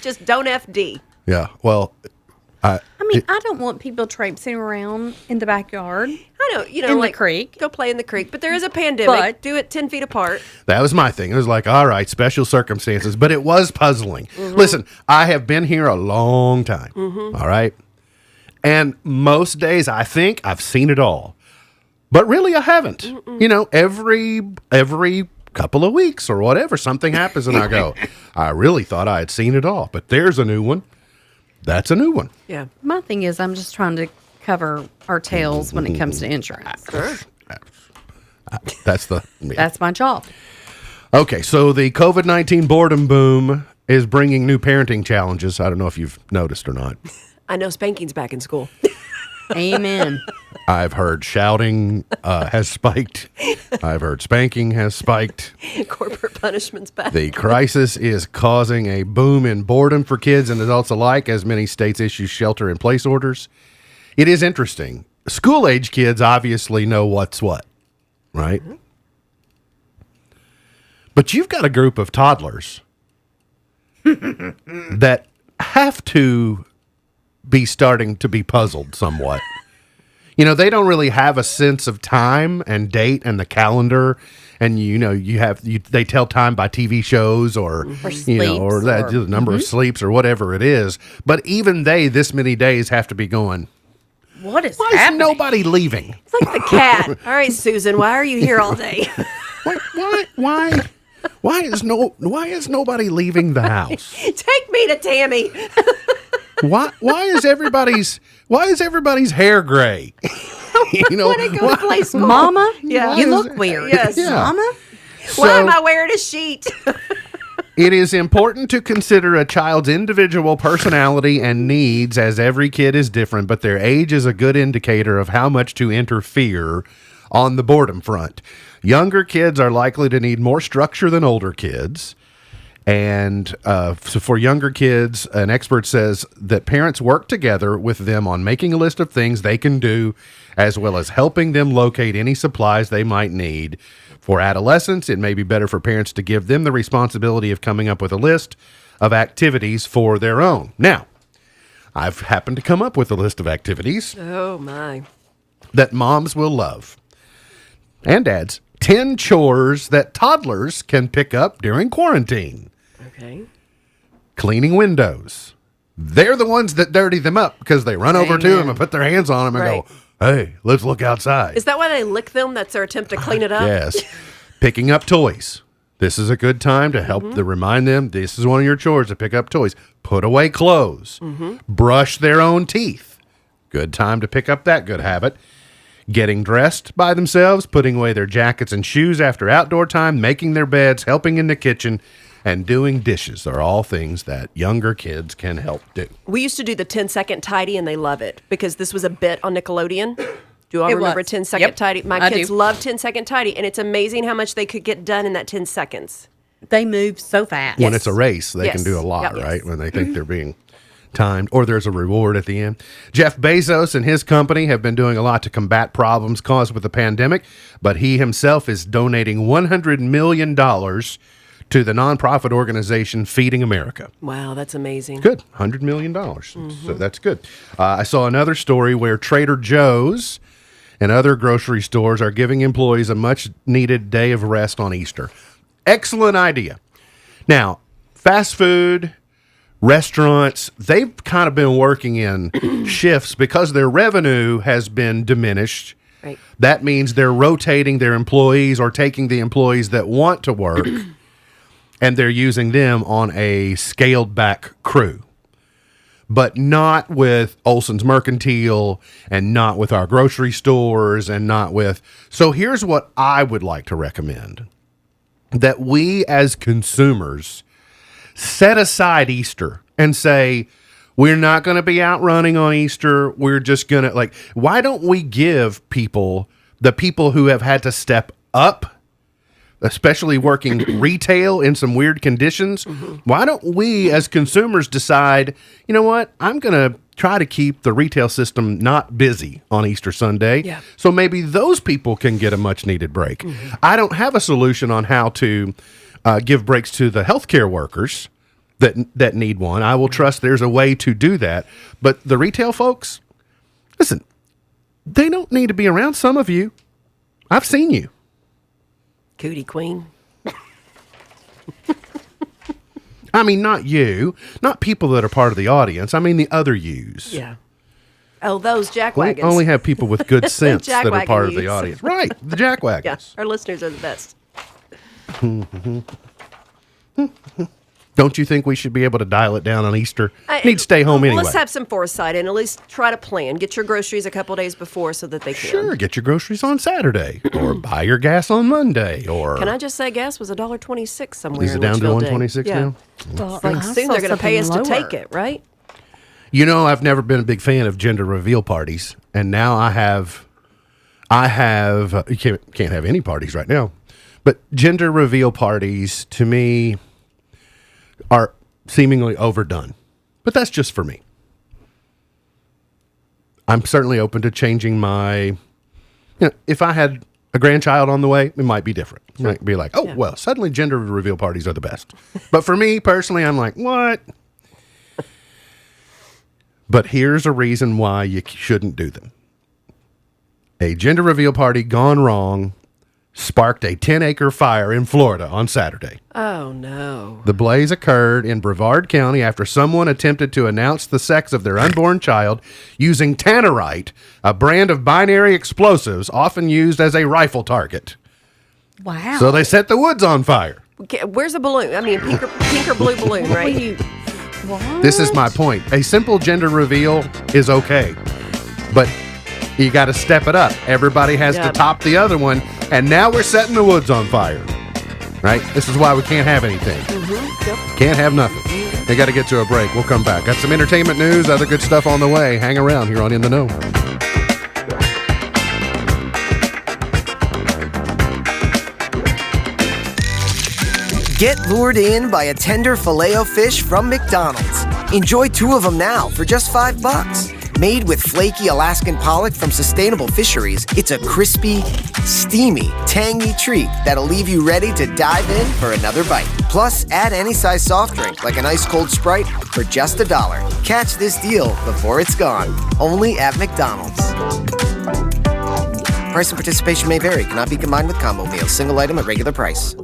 Just don't FD. Yeah. Well, I mean, I don't want people traipsing around in the backyard. I know, you know, in like the creek. Go play in the creek. But there is a pandemic. But- Do it 10 feet apart. that was my thing. It was like, all right, special circumstances, but it was puzzling. Listen, I have been here a long time. All right. And most days I think I've seen it all. But really I haven't. You know, every couple of weeks or whatever, something happens and I go, I really thought I had seen it all. But there's a new one. That's a new one. Yeah. My thing is, I'm just trying to cover our tails when it comes to insurance. That's the That's my job. Okay, so the COVID-19 boredom boom is bringing new parenting challenges. I don't know if you've noticed or not. I know spanking's back in school. Amen. I've heard shouting has spiked. I've heard spanking has spiked. Corporate punishment's back. The crisis is causing a boom in boredom for kids and adults alike as many states issue shelter-in-place orders. It is interesting. School-age kids obviously know what's what, right? But you've got a group of toddlers that have to be starting to be puzzled somewhat. You know, they don't really have a sense of time and date and the calendar, and they tell time by TV shows or the number of sleeps or whatever it is. But even they, this many days, have to be going, What is why happening? is nobody leaving? It's like the cat. All right, Susan, why are you here all day? Why is nobody leaving the house? Take me to Tammy. Why is everybody's hair gray? You know, When I go to play school. Mama, Yeah. you look weird. Yes. Yeah. Mama? Why So- am I wearing a sheet? It is important to consider a child's individual personality and needs, as every kid is different, but their age is a good indicator of how much to interfere on the boredom front. Younger kids are likely to need more structure than older kids. And so for younger kids, an expert says that parents work together with them on making a list of things they can do, as well as helping them locate any supplies they might need. For adolescents, it may be better for parents to give them the responsibility of coming up with a list of activities for their own. Now, I've happened to come up with a list of activities Oh, my. that moms will love. And dads. 10 chores that toddlers can pick up during quarantine. Okay. Cleaning windows. They're the ones that dirty them up because they run over to Amen. them and put their hands on them and Right. go, hey, let's look outside. Is that why they lick them? That's their attempt to clean it up? Yes. Picking up toys. This is a good time to help to remind them this is one of your chores to pick up toys. Put away clothes. Brush their own teeth. Good time to pick up that good habit. Getting dressed by themselves, putting away their jackets and shoes after outdoor time, making their beds, helping in the kitchen, and doing dishes are all things that younger kids can help do. We used to do the 10-second tidy, and they love it because this was a bit on Nickelodeon. Do you all It remember was. 10-second Yep, tidy? My I kids do. love 10-second tidy, and it's amazing how much they could get done in that 10 seconds. They move so fast. When it's a race, they Yes. can do a lot, Yep. right? When they think they're being timed or there's a reward at the end. Jeff Bezos and his company have been doing a lot to combat problems caused with the pandemic, but he himself is donating $100 million to the nonprofit organization Feeding America. Wow, that's amazing. Good, $100 million. So that's good. I saw another story where Trader Joe's and other grocery stores are giving employees a much-needed day of rest on Easter. Excellent idea. Now, fast food, restaurants, they've kind of been working in shifts because their revenue has been diminished. Right. That means they're rotating their employees or taking the employees that want to work and they're using them on a scaled back crew. But not with Olson's Mercantile and not with our grocery stores and not with. So here's what I would like to recommend. That we as consumers set aside Easter and say, we're not going to be out running on Easter. We're just going to why don't we give people, the people who have had to step up especially working retail in some weird conditions. Why don't we as consumers decide, you know what, I'm going to try to keep the retail system not busy on Easter Sunday. Yeah. So maybe those people can get a much needed break. I don't have a solution on how to give breaks to the healthcare workers that need one. I will trust there's a way to do that. But the retail folks, listen, they don't need to be around. Some of you, I've seen you. Cootie queen. I mean, not you, not people that are part of the audience. I mean, the other yous. Yeah. Oh, those jack We wagons. only have people with good sense that are Jackwagon part of the youths. audience. Right, the jack Yeah, wagons. our listeners are the best. Don't you think we should be able to dial it down on Easter? Need to stay home anyway. Let's have some foresight and at least try to plan. Get your groceries a couple days before so that they can. Sure, get your groceries on Saturday, or buy your gas on Monday, or Can I just say gas was $1.26 somewhere? is it in down to Litchfield Day. $1.26 Yeah. now? It's like soon they're going to pay us to take it, right? You know, I've never been a big fan of gender reveal parties, and now I have. You can't have any parties right now, but gender reveal parties to me are seemingly overdone. But that's just for me. I'm certainly open to changing my. If I had a grandchild on the way, it might be different. It might be like, well, suddenly gender reveal parties are the best. But for me personally, I'm like, what? But here's a reason why you shouldn't do them. A gender reveal party gone wrong sparked a 10-acre fire in Florida on Saturday. Oh, no. The blaze occurred in Brevard County after someone attempted to announce the sex of their unborn child using tannerite, a brand of binary explosives often used as a rifle target. Wow. So they set the woods on fire. Okay, where's a balloon? I mean, pink or blue balloon, right? This is my point. A simple gender reveal is okay, but you got to step it up. Everybody has to top the other one, and now we're setting the woods on fire. Right? This is why we can't have anything. Can't have nothing. They got to get to a break. We'll come back. Got some entertainment news, other good stuff on the way. Hang around here on In the Know. Get lured in by a tender Filet-O-Fish from McDonald's. Enjoy 2 of them now for just $5. Made with flaky Alaskan pollock from sustainable fisheries, it's a crispy, steamy, tangy treat that'll leave you ready to dive in for another bite. Plus, add any size soft drink like an ice-cold Sprite for just $1. Catch this deal before it's gone. Only at McDonald's. Price and participation may vary. Cannot be combined with combo meals. Single item at regular price.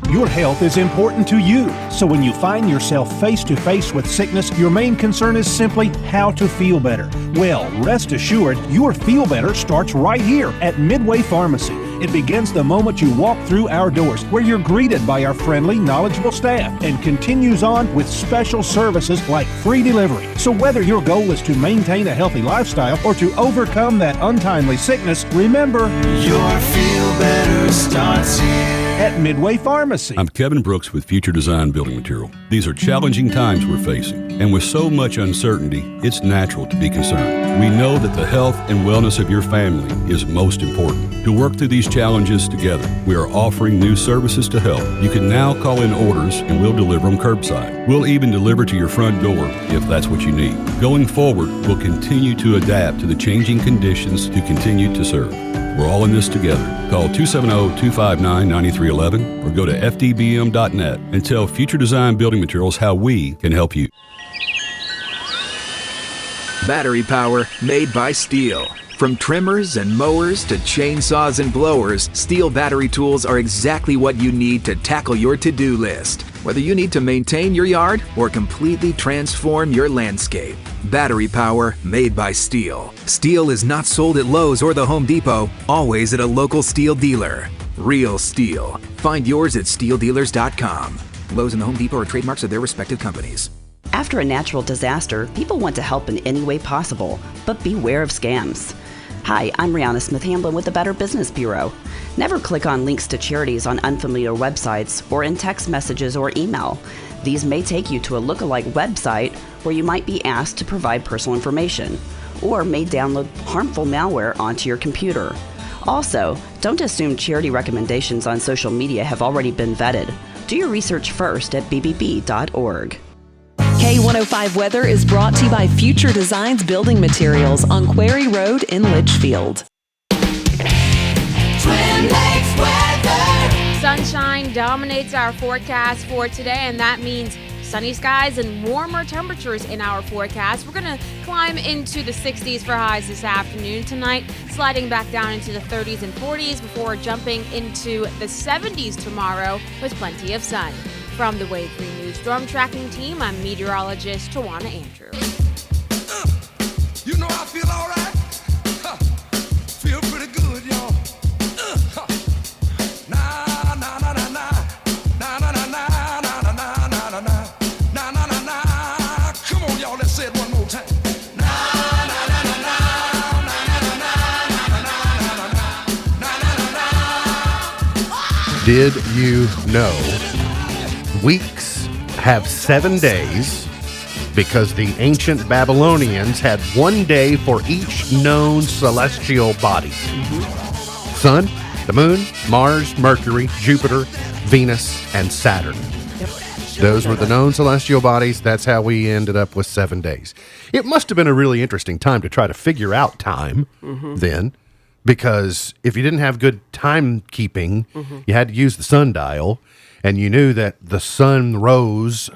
Your health is important to you, so when you find yourself face to face with sickness, your main concern is simply how to feel better. Well, rest assured, your feel better starts right here at Midway Pharmacy. It begins the moment you walk through our doors, where you're greeted by our friendly, knowledgeable staff, and continues on with special services like free delivery. So whether your goal is to maintain a healthy lifestyle or to overcome that untimely sickness, remember, your feel better starts here at Midway Pharmacy. I'm Kevin Brooks with Future Design Building Material. These are challenging times we're facing, and with so much uncertainty, it's natural to be concerned. We know that the health and wellness of your family is most important. To work through these challenges together, we are offering new services to help. You can now call in orders and we'll deliver them curbside. We'll even deliver to your front door if that's what you need. Going forward, we'll continue to adapt to the changing conditions to continue to serve. We're all in this together. Call 270-259-9311 or go to fdbm.net and tell Future Design Building Materials how we can help you. Battery power made by Steel. From trimmers and mowers to chainsaws and blowers, Steel battery tools are exactly what you need to tackle your to-do list. Whether you need to maintain your yard or completely transform your landscape. Battery power made by Steel. Steel is not sold at Lowe's or the Home Depot, always at a local Steel dealer. Real Steel. Find yours at steeldealers.com. Lowe's and the Home Depot are trademarks of their respective companies. After a natural disaster, people want to help in any way possible, but beware of scams. Hi, I'm Rihanna Smith Hamblin with the Better Business Bureau. Never click on links to charities on unfamiliar websites or in text messages or email. These may take you to a lookalike website where you might be asked to provide personal information, or may download harmful malware onto your computer. Also, don't assume charity recommendations on social media have already been vetted. Do your research first at bbb.org. K105 Weather is brought to you by Future Designs Building Materials on Quarry Road in Litchfield. Twin Lakes weather. Sunshine dominates our forecast for today, and that means sunny skies and warmer temperatures in our forecast. We're going to climb into the 60s for highs this afternoon. Tonight, sliding back down into the 30s and 40s before jumping into the 70s tomorrow with plenty of sun. From the Wave 3 News Storm Tracking Team, I'm meteorologist Tawana Andrew. You know I feel all right. Feel pretty good, y'all. Nah, nah, nah, nah, nah. Nah, nah, nah, nah, nah, nah, nah, nah, nah, nah. Nah, nah, nah, nah. Come on, y'all, let's say it one more time. Nah, nah, nah, nah, nah. Nah, nah, nah, nah, nah, nah, nah, nah. Did you know weeks have 7 days because the ancient Babylonians had 1 day for each known celestial body? Sun, the moon, Mars, Mercury, Jupiter, Venus, and Saturn. Those were the known celestial bodies. That's how we ended up with 7 days. It must have been a really interesting time to try to figure out time then, because if you didn't have good timekeeping, you had to use the sundial, and you knew that the sun rose,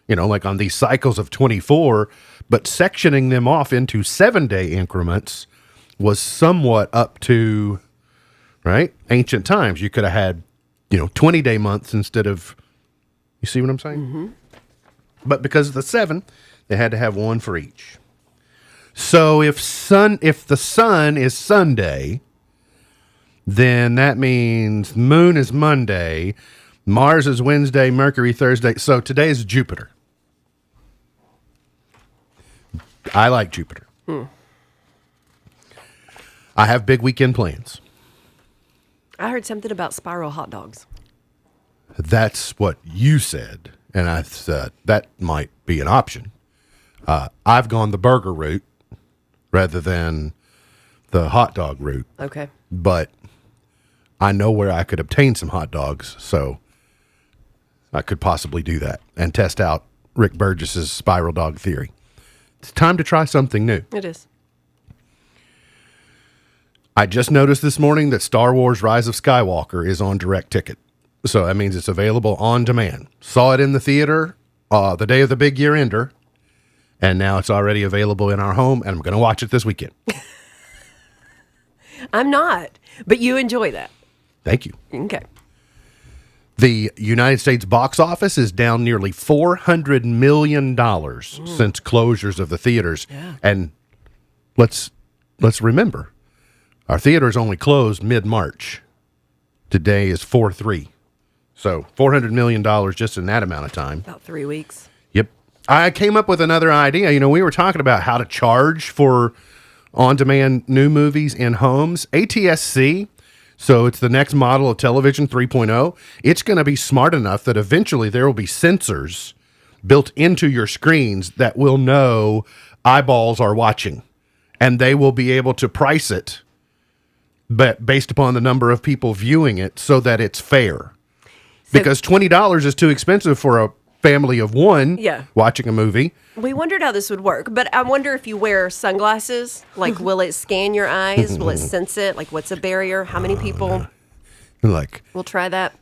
like on these cycles of 24, but sectioning them off into 7-day increments was somewhat up to, right, ancient times. You could have had, 20-day months instead of, you see what I'm saying? But because of the 7, they had to have one for each. So if the sun is Sunday, then that means moon is Monday, Mars is Wednesday, Mercury Thursday. So today is Jupiter. I like Jupiter. I have big weekend plans. I heard something about spiral hot dogs. That's what you said, and I thought that might be an option. I've gone the burger route rather than the hot dog route. Okay. But I know where I could obtain some hot dogs, so I could possibly do that and test out Rick Burgess's spiral dog theory. It's time to try something new. It is. I just noticed this morning that Star Wars Rise of Skywalker is on direct ticket. So that means it's available on demand. Saw it in the theater the day of the big year-ender, and now it's already available in our home, and I'm going to watch it this weekend. I'm not, but you enjoy that. Thank you. Okay. The United States box office is down nearly $400 million since closures of the theaters. Yeah. And let's remember, our theaters only closed mid-March. Today is 4/3. So $400 million just in that amount of time. About 3 weeks. Yep. I came up with another idea. We were talking about how to charge for on-demand new movies in homes. ATSC, so it's the next model of television 3.0. It's going to be smart enough that eventually there will be sensors built into your screens that will know eyeballs are watching, and they will be able to price it but based upon the number of people viewing it so that it's fair. Because $20 is too expensive for a family of one watching a movie. We wondered how this would work, but I wonder if you wear sunglasses, like will it scan your eyes? Will it sense it? Like what's a barrier? How many people will try that?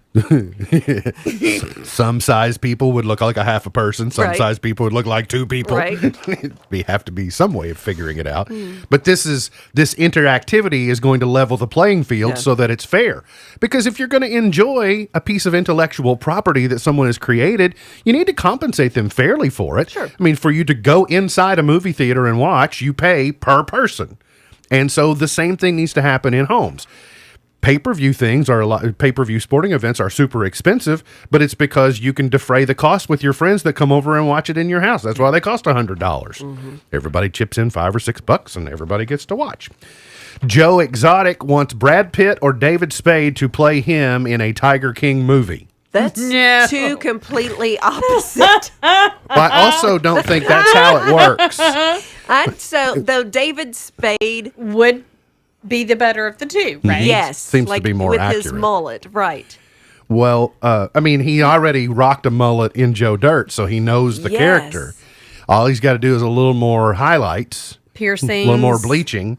Some size people would look like a half a person. Some size people would look like two people. Right. We have to be some way of figuring it out. But this interactivity is going to level the playing field so that it's fair. Because if you're going to enjoy a piece of intellectual property that someone has created, you need to compensate them fairly for it. Sure. I mean, for you to go inside a movie theater and watch, you pay per person. And so the same thing needs to happen in homes. Pay-per-view pay-per-view sporting events are super expensive, but it's because you can defray the cost with your friends that come over and watch it in your house. That's why they cost $100. Everybody chips in $5 or $6 and everybody gets to watch. Joe Exotic wants Brad Pitt or David Spade to play him in a Tiger King movie. That's two completely opposite. Well, I also don't think that's how it works. Though David Spade would be the better of the two, right? Yes. Seems to be more with accurate. his mullet, right. Well, I mean, he already rocked a mullet in Joe Dirt, so he knows the Yes. character. All he's got to do is a little more highlights, Piercings. a little more bleaching.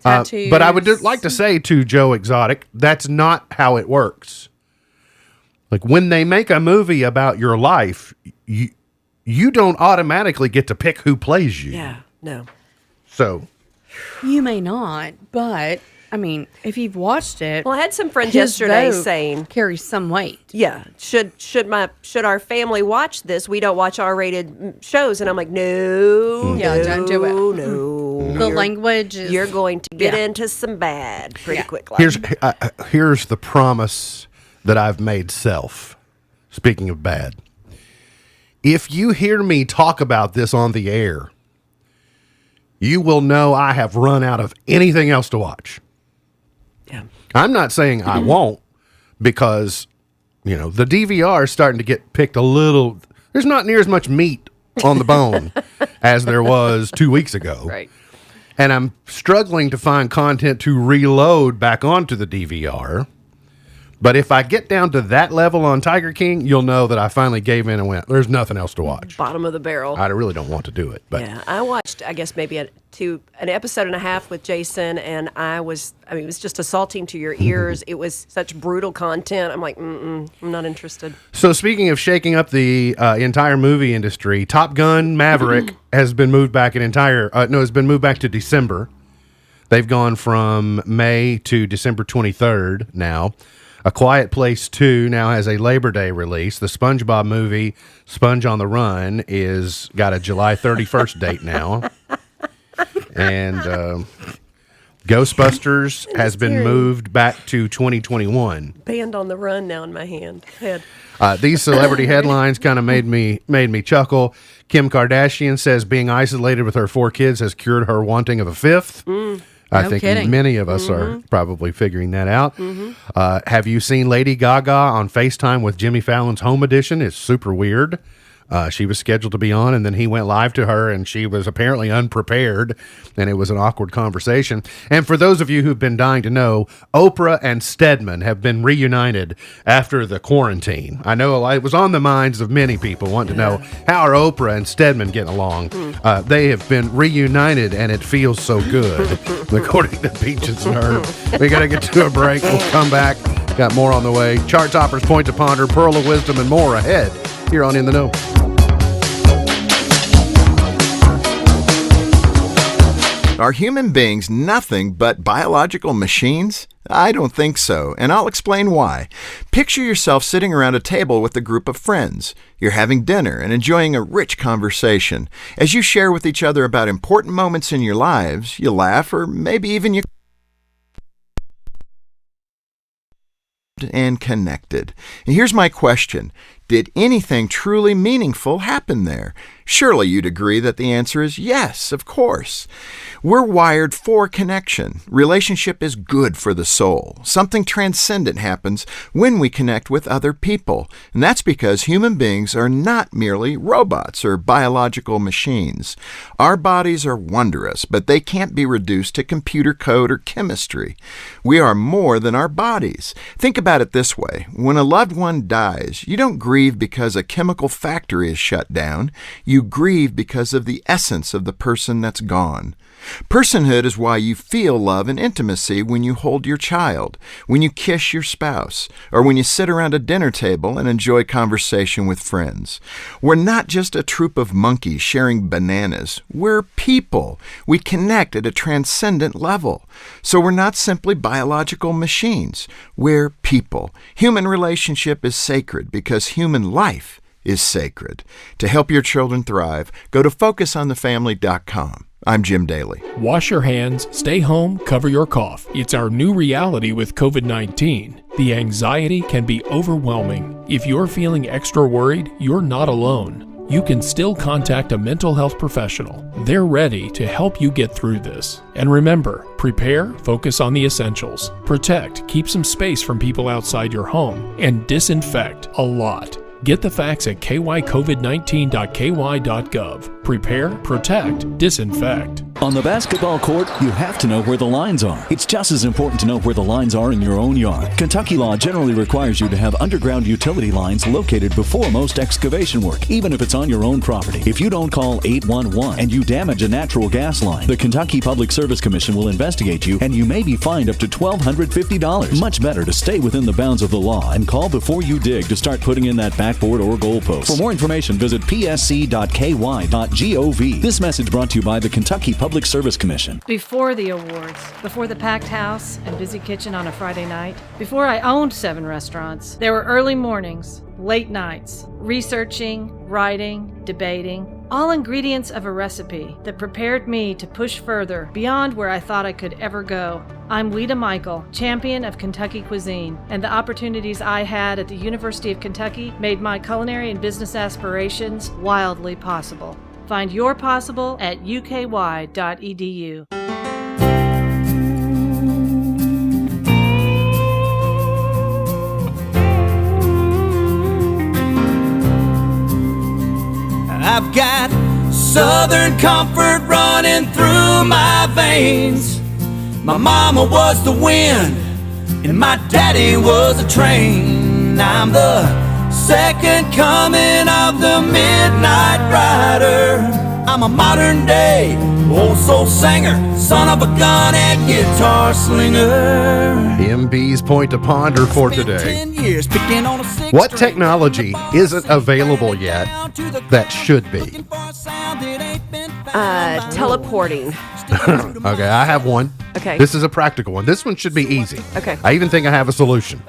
Tattoos. But I would like to say to Joe Exotic, that's not how it works. Like when they make a movie about your life, you don't automatically get to pick who plays you. Yeah, no. So You may not, but I mean, if you've watched it, Well, I had some friends his yesterday vote saying carries some weight. Yeah, should our family watch this? We don't watch R-rated shows, and I'm like, no, Yeah, don't do it. No, The language is. You're going to get Yeah. into some bad pretty quickly. here's the promise that I've made self. Speaking of bad, if you hear me talk about this on the air, you will know I have run out of anything else to watch. Yeah. I'm not saying I won't, because, you know, the DVR is starting to get picked a little. There's not near as much meat on the bone as there was 2 weeks ago. Right. And I'm struggling to find content to reload back onto the DVR. But if I get down to that level on Tiger King, you'll know that I finally gave in and went, there's nothing else to watch. Bottom of the barrel. I really don't want to do it. But Yeah, I watched, I guess, maybe an episode and a half with Jason, and it was just assaulting to your ears. It was such brutal content. I'm like, I'm not interested. So speaking of shaking up the entire movie industry, Top Gun Maverick has been moved back has been moved back to December. They've gone from May to December 23rd now. A Quiet Place 2 now has a Labor Day release. The SpongeBob movie, Sponge on the Run, is got a July 31st date now. And Ghostbusters has been moved back to 2021. Band on the Run now in my head. These celebrity headlines kind of made me chuckle. Kim Kardashian says being isolated with her 4 kids has cured her wanting of a 5th. I think many of us are probably figuring that out. Have you seen Lady Gaga on FaceTime with Jimmy Fallon's Home Edition? It's super weird. She was scheduled to be on, and then he went live to her, and she was apparently unprepared, and it was an awkward conversation. And for those of you who've been dying to know, Oprah and Stedman have been reunited after the quarantine. I know it was on the minds of many people wanting to know, how are Oprah and Stedman getting along? They have been reunited, and it feels so good, according to Peaches and Herb. We got to get to a break. We'll come back. Got more on the way. Chart toppers, point to ponder, pearl of wisdom, and more ahead here on In the Know. Are human beings nothing but biological machines? I don't think so, and I'll explain why. Picture yourself sitting around a table with a group of friends. You're having dinner and enjoying a rich conversation. As you share with each other about important moments in your lives, you laugh, or maybe even you and connected. And here's my question. Did anything truly meaningful happen there? Surely you'd agree that the answer is yes, of course. We're wired for connection. Relationship is good for the soul. Something transcendent happens when we connect with other people. And that's because human beings are not merely robots or biological machines. Our bodies are wondrous, but they can't be reduced to computer code or chemistry. We are more than our bodies. Think about it this way. When a loved one dies, you don't grieve because a chemical factory is shut down. You grieve because of the essence of the person that's gone. Personhood is why you feel love and intimacy when you hold your child, when you kiss your spouse, or when you sit around a dinner table and enjoy conversation with friends. We're not just a troop of monkeys sharing bananas. We're people. We connect at a transcendent level. So we're not simply biological machines. We're people. Human relationship is sacred because human life is sacred. To help your children thrive, go to FocusOnTheFamily.com. I'm Jim Daly. Wash your hands, stay home, cover your cough. It's our new reality with COVID-19. The anxiety can be overwhelming. If you're feeling extra worried, you're not alone. You can still contact a mental health professional. They're ready to help you get through this. And remember, prepare, focus on the essentials. Protect, keep some space from people outside your home, and disinfect a lot. Get the facts at kycovid19.ky.gov. Prepare, protect, disinfect. On the basketball court, you have to know where the lines are. It's just as important to know where the lines are in your own yard. Kentucky law generally requires you to have underground utility lines located before most excavation work, even if it's on your own property. If you don't call 811 and you damage a natural gas line, the Kentucky Public Service Commission will investigate you and you may be fined up to $1,250. Much better to stay within the bounds of the law and call before you dig to start putting in that backboard or goalpost. For more information, visit psc.ky.gov. This message brought to you by the Kentucky Public Service Commission. Before the awards, before the packed house and busy kitchen on a Friday night, before I owned 7 restaurants, there were early mornings, late nights, researching, writing, debating, all ingredients of a recipe that prepared me to push further beyond where I thought I could ever go. I'm Lita Michael, champion of Kentucky cuisine, and the opportunities I had at the University of Kentucky made my culinary and business aspirations wildly possible. Find your possible at uky.edu. I've got Southern comfort running through my veins. My mama was the wind, and my daddy was a train. I'm the second coming of the Midnight Rider. I'm a modern day old soul singer, son of a gun and guitar slinger. MB's point to ponder for today. What technology isn't available yet that should be? Teleporting. Okay, I have one. Okay. This is a practical one. This one should be easy. Okay. I even think I have a solution.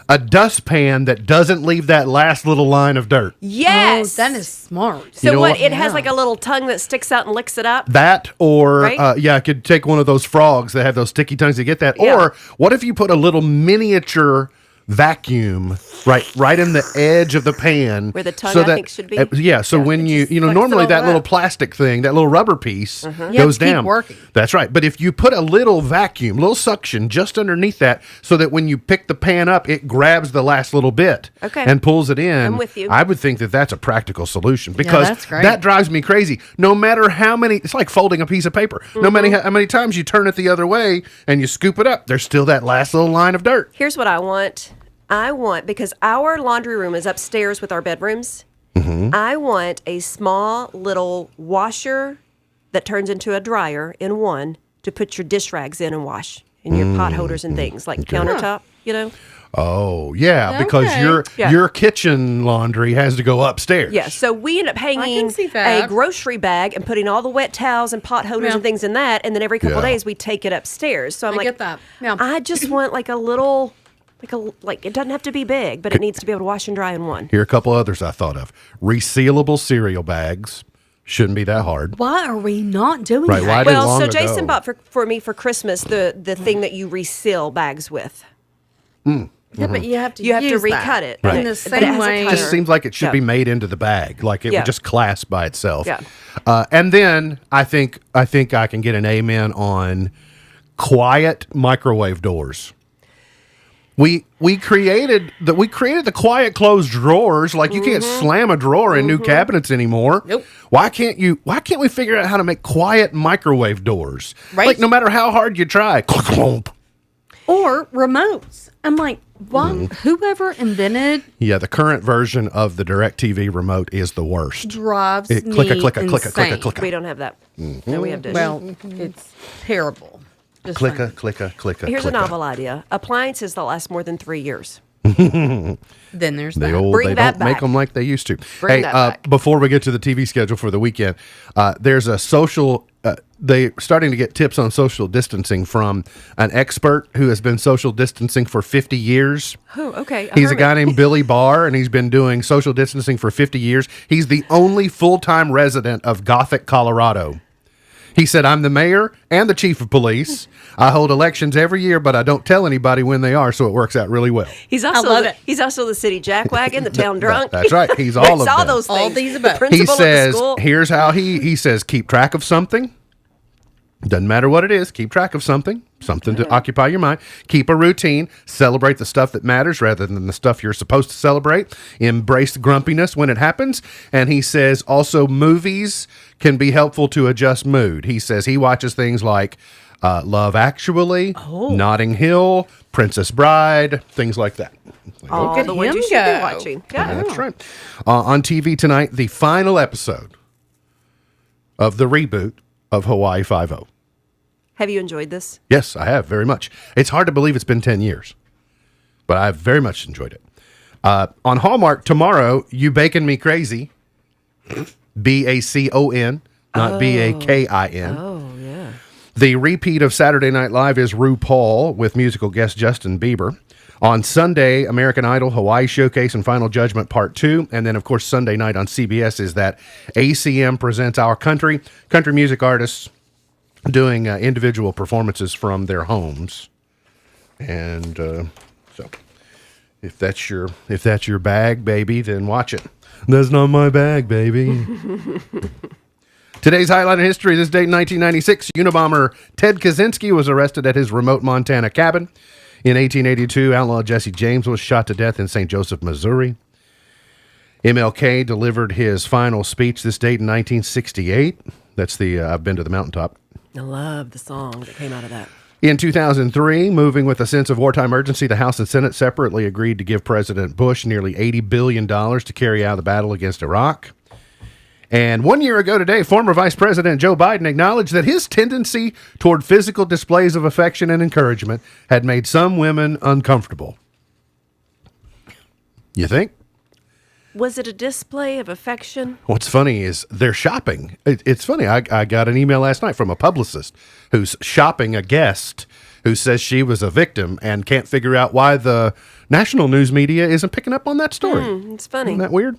A dustpan that doesn't leave that last little line of dirt. Yes. that is smart. So You know what? what? It has like a little tongue that sticks out and licks it up. That or, Right? I could take one of those frogs that have those sticky tongues to get that. Yeah. Or what if you put a little miniature vacuum right in the edge of the pan Where the tongue, I think, should be? So when you normally all that little up. plastic thing, that little rubber piece You have goes to keep down. working. That's right. But if you put a little vacuum, little suction just underneath that, so that when you pick the pan up, it grabs the last little bit Okay. and pulls it in. I'm with you. I would think that that's a practical solution because that's great. that drives me crazy. No matter how many, it's like folding a piece of paper. No matter how many times you turn it the other way and you scoop it up, there's still that last little line of dirt. Here's what I want. Because our laundry room is upstairs with our bedrooms. I want a small little washer that turns into a dryer in one to put your dish rags in and wash, and your pot holders and things like countertop, Oh, yeah, because Yeah. your kitchen laundry has to go upstairs. Yeah, so we end up hanging a grocery bag and putting all the wet towels and pot holders Yeah. and things in that, and then every couple Yeah. days we take it upstairs. So I'm I like, get that. Yeah. I just want like a little, like it doesn't have to be big, but it needs to be able to wash and dry in one. Here are a couple others I thought of. Resealable cereal bags. Shouldn't be that hard. Why are we not doing Right, that? why did Well, long so ago. Jason bought for me for Christmas the thing that you reseal bags with. Yeah, but you have to You have to use recut that. it. Right. In the But it same has a way. It cutter. just seems like it should Yeah. be made into the bag, like it Yeah. would just clasp by itself. Yeah. And then I think I can get an amen on quiet microwave doors. We created the quiet closed drawers. Like you can't slam a drawer in new cabinets anymore. Nope. Why can't we figure out how to make quiet microwave doors? Right. Like no matter how hard you try. Or remotes. I'm like, why? Whoever invented Yeah, the current version of the DirecTV remote is the worst. drives It me click-a, click-a, insane. click-a, click-a. We don't have that. No, we have dish. Well, it's terrible. Just Clicka, saying. clicka, clicka. Here's clicka. a novel idea: appliances that last more than 3 years. Then there's They that. old, Bring they that don't make back. them like they used to. Bring hey, that back. Before we get to the TV schedule for the weekend, there's a social. They starting to get tips on social distancing from an expert who has been social distancing for 50 years. Oh, okay. He's a guy named Billy Barr, and he's been doing social distancing for 50 years. He's the only full-time resident of Gothic, Colorado. He said, I'm the mayor and the chief of police. I hold elections every year, but I don't tell anybody when they are, so it works out really well. He's also he's also the city jackwagon, the town drunk. That's right. He's all of all them. those things. All these The above. principal He of the says, school. here's how he says, keep track of something. Doesn't matter what it is. Keep track of something to occupy your mind. Keep a routine. Celebrate the stuff that matters rather than the stuff you're supposed to celebrate. Embrace grumpiness when it happens. And he says also movies can be helpful to adjust mood. He says he watches things like Love Actually, Notting Hill, Princess Bride, things like that. Oh, the ones you should be watching. Yeah. That's right. On TV tonight, the final episode of the reboot of Hawaii Five-0. Have you enjoyed this? Yes, I have, very much. It's hard to believe it's been 10 years, but I've very much enjoyed it. On Hallmark tomorrow, You Bakin' Me Crazy, BACON, not BAKIN. Oh, yeah. The repeat of Saturday Night Live is RuPaul with musical guest Justin Bieber. On Sunday, American Idol, Hawaii Showcase, and Final Judgment Part 2. And then, of course, Sunday night on CBS is that ACM Presents Our Country music artists doing individual performances from their homes. And so if that's your bag, baby, then watch it. That's not my bag, baby. Today's highlight in history, this date in 1996, Unabomber Ted Kaczynski was arrested at his remote Montana cabin. In 1882, outlaw Jesse James was shot to death in St. Joseph, Missouri. MLK delivered his final speech this date in 1968. That's the I've Been to the Mountaintop. I love the song that came out of that. In 2003, moving with a sense of wartime urgency, the House and Senate separately agreed to give President Bush nearly $80 billion to carry out the battle against Iraq. And 1 year ago today, former Vice President Joe Biden acknowledged that his tendency toward physical displays of affection and encouragement had made some women uncomfortable. You think? Was it a display of affection? What's funny is they're shopping. It's funny. I got an email last night from a publicist who's shopping a guest who says she was a victim and can't figure out why the national news media isn't picking up on that story. It's funny. Isn't that weird?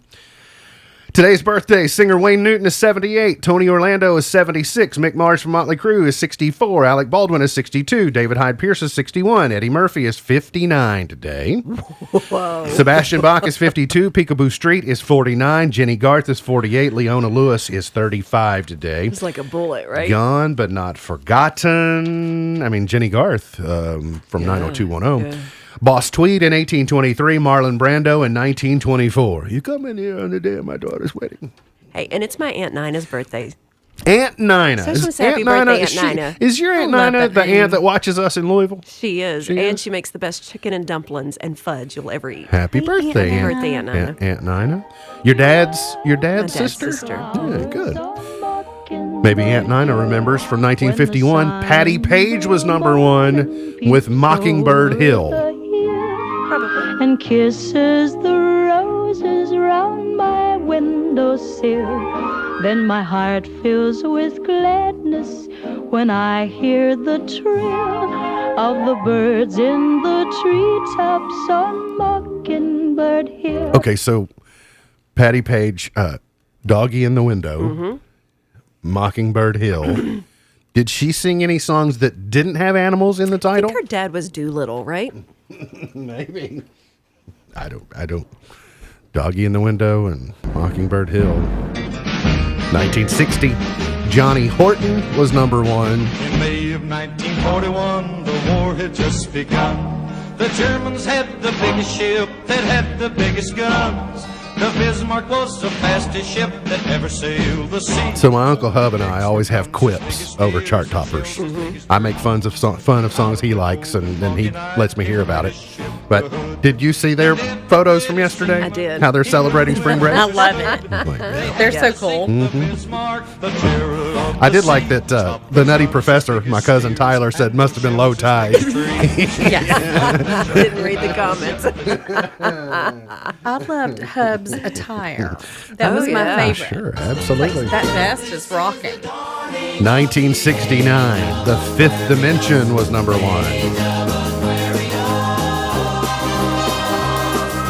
Today's birthday, singer Wayne Newton is 78, Tony Orlando is 76, Mick Mars from Motley Crue is 64, Alec Baldwin is 62, David Hyde Pierce is 61, Eddie Murphy is 59 today. Whoa. Sebastian Bach is 52, Peekaboo Street is 49, Jenny Garth is 48, Leona Lewis is 35 today. It's like a bullet, right? Gone but not forgotten. I mean, Jenny Garth from 90210. Yeah. Boss Tweed in 1823, Marlon Brando in 1924. You come in here on the day of my daughter's wedding. Hey, and it's my Aunt Nina's birthday. Aunt Nina. So I just want to say happy birthday, Aunt Nina. Is your Aunt Nina the aunt that watches us in Louisville? She is. She makes the best chicken and dumplings and fudge you'll ever eat. Happy birthday, Happy birthday, Aunt Nina. Aunt Nina. Your dad's sister? Yeah, good. Maybe Aunt Nina remembers from 1951. Patti Page was number one with Mockingbird Hill. And kisses the roses round my windowsill. Then my heart fills with gladness when I hear the trill of the birds in the treetops on Mockingbird Hill. Okay, so Patti Page, Doggy in the Window, Mockingbird Hill. Did she sing any songs that didn't have animals in the title? I think her dad was Doolittle, right? Maybe. I don't. Doggy in the Window and Mockingbird Hill. 1960, Johnny Horton was number one. In May of 1941, the war had just begun. The Germans had the biggest ship that had the biggest guns. The Bismarck was the fastest ship that ever sailed the sea. So my Uncle Hub and I always have quips over chart toppers. I make fun of songs he likes, and then he lets me hear about it. But did you see their photos from yesterday? I did. How they're celebrating spring break? I love it. They're so cool. I did like that the Nutty Professor, my cousin Tyler, said must have been low tide. Didn't read the comments. I loved Hub's attire. That was my favorite. Sure, absolutely. That vest is rocking. 1969, The Fifth Dimension was number one.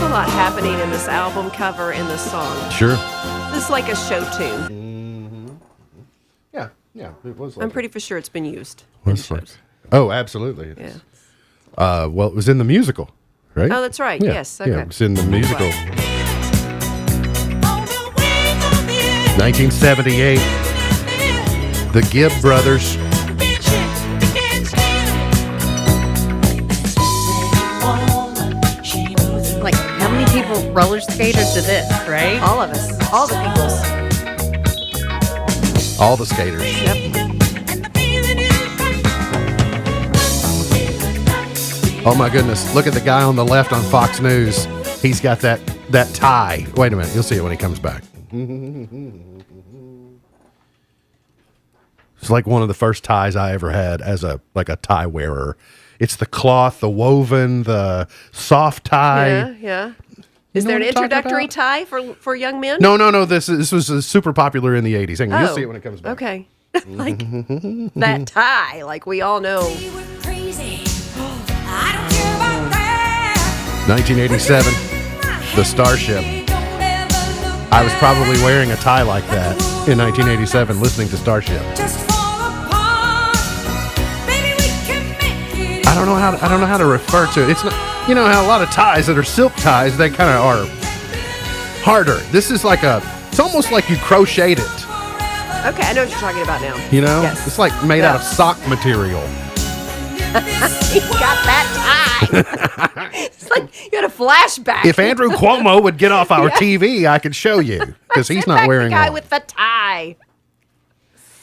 A lot happening in this album cover and this song. Sure. This is like a show tune. Yeah, it was. I'm pretty for sure it's been used. Oh, absolutely. Yeah. Well, it was in the musical, right? Oh, that's right. Yeah. Yes. Okay. Yeah, it was in the musical. 1978, the Gibb Brothers roller skater to this, right? All of us. All the peoples. All the skaters. Yep. Oh my goodness. Look at the guy on the left on Fox News. He's got that tie. Wait a minute. You'll see it when he comes back. It's like one of the first ties I ever had as a tie wearer. It's the cloth, the woven, the soft tie. Yeah. Is there an introductory tie for young men? No. This was super popular in the 80s. Hang on, you'll see it when it comes back. Okay. Like that tie, like we all know. 1987, the Starship. I was probably wearing a tie like that in 1987, listening to Starship. I don't know how to refer to it. It's not, you know how a lot of ties that are silk ties, they kind of are harder. This is it's almost like you crocheted it. Okay, I know what you're talking about now. You know, Yes. it's like made out of sock material. He got that tie. It's like you had a flashback. If Andrew Cuomo would get off our Yeah. TV, I could show you because he's not Back wearing the guy one. with the tie.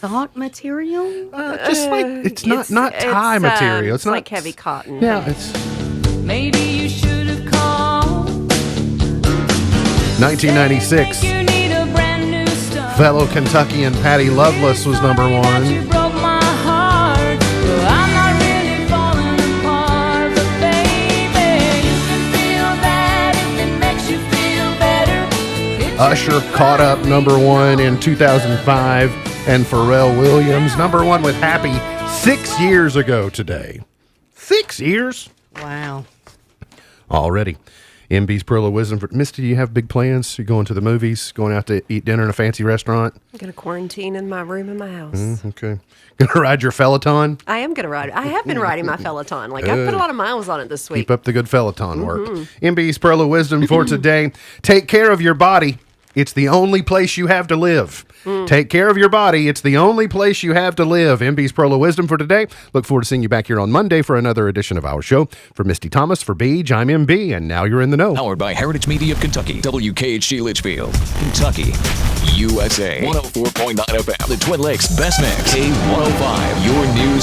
Sock material? Just like it's not tie material. It's not like heavy cotton. Yeah, it's Maybe you should have called. 1996. You need a brand new start. Fellow Kentuckian Patty Loveless was number one. You broke my heart. Well, I'm not really falling apart, but baby, you can feel that if it makes you feel better. Usher caught up number one in 2005, and Pharrell Williams number one with Happy 6 years ago today. 6 years? Wow. Already. MB's Pearl of Wisdom. Misty, do you have big plans? You going to the movies? Going out to eat dinner in a fancy restaurant? I'm going to quarantine in my room in my house. Okay. Gonna ride your Peloton? I am going to ride. I have been riding my Peloton. Like, I've put a lot of miles on it this week. Keep up the good Peloton work. Mhm. MB's Pearl of Wisdom for today. Take care of your body. It's the only place you have to live. Take care of your body. It's the only place you have to live. MB's Pearl of Wisdom for today. Look forward to seeing you back here on Monday for another edition of our show. For Misty Thomas, for Beej, I'm MB, and now you're in the know. Powered by Heritage Media of Kentucky, WKHG Litchfield, Kentucky, USA, 104.9 FM, the Twin Lakes Best Mix, K105, your news.